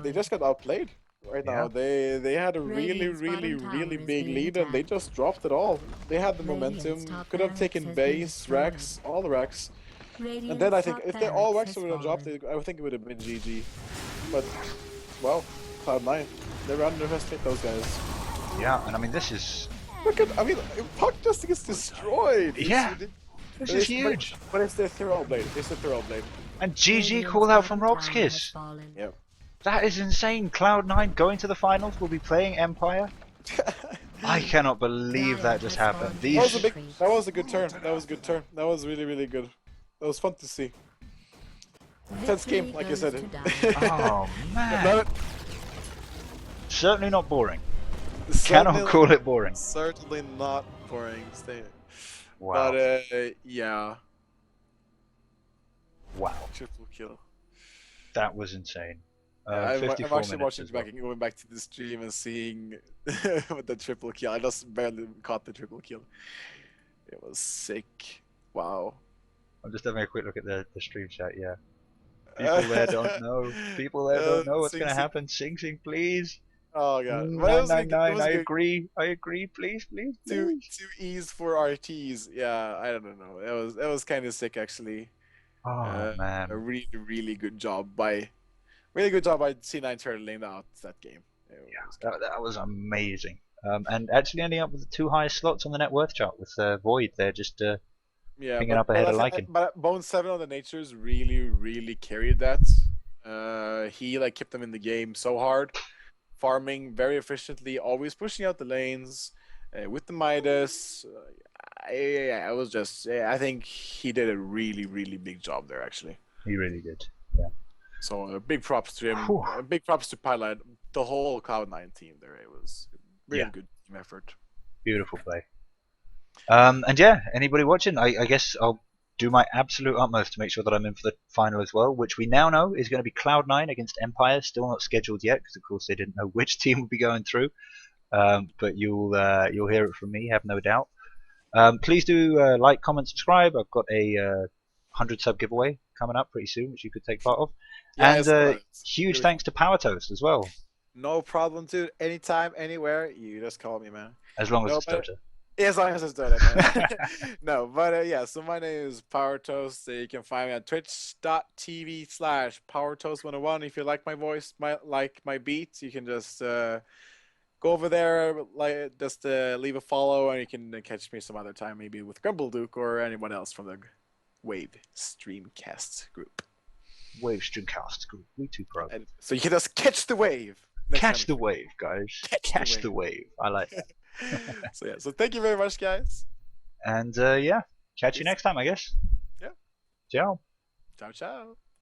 they just got outplayed right now. They had a really big lead and they just dropped it all. They had the momentum, could have taken base, racks, all the racks. And then I think if they all racks would have dropped, I think it would have been GG. But well, Cloud9, they underestimate those guys. Yeah, and I mean this is. Look at, I mean, Puck just gets destroyed. Yeah. This is huge. But it's the Thirl Blade. It's the Thirl Blade. And GG call out from Rox.Kis. Yep. That is insane. Cloud9 going to the finals. Will be playing Empire. I cannot believe that just happened. That was a good turn. That was a good turn. That was really good. That was fun to see. Tense game, like you said. Oh man. Certainly not boring. Certainly, Cannot call it boring. Certainly not boring. Stay. Wow. But yeah. Wow. Triple kill. That was insane. I'm 54 actually minutes watching as well. back and going back to the stream and seeing the triple kill. I just barely caught the triple kill. It was sick. Wow. I'm just having a quick look at the stream chat, yeah. People there don't know. People there don't know what's going to happen. Sing, please. Oh god. 999, I agree. I agree. Please. Two E's for RTs. Yeah, I don't know. That was kind of sick actually. Oh man. A really good job by C9 turtling out that game. That was amazing. And actually ending up with the 2 highest slots on the net worth chart with Void there, just picking up ahead of Lycan. But Bone 7 on the Natures really carried that. He like kept them in the game so hard, farming very efficiently, always pushing out the lanes with the Midas. I think he did a really big job there actually. He really did. Yeah. So big props to him. Big props to Pilot, the whole Cloud9 team there. It was really good team effort. Beautiful play. And yeah, anybody watching, I guess I'll do my absolute utmost to make sure that I'm in for the final as well, which we now know is going to be Cloud9 against Empire. Still not scheduled yet because of course they didn't know which team would be going through. But you'll hear it from me, have no doubt. Please do like, comment, subscribe. I've got a 100 sub giveaway coming up pretty soon, which you could take part of. Yes, and huge thanks to Power Toast as well. No problem, dude. Anytime, anywhere, you just call me, man. As long as it's Dota. As long as it's Dota, man. No, but yeah, so my name is Power Toast. You can find me on twitch.tv/PowerToast101. If you like my voice, like my beats, you can just go over there, leave a follow, and you can catch me some other time, maybe with Grumbleduke or anyone else from the Wave Streamcast group. Wave Streamcast group. We too pro. And so you can just catch the wave. Catch the wave, guys. Catch the wave. I like that. So yeah, so thank you very much, guys. And yeah, catch you next time, I guess. Yeah. Ciao. Ciao.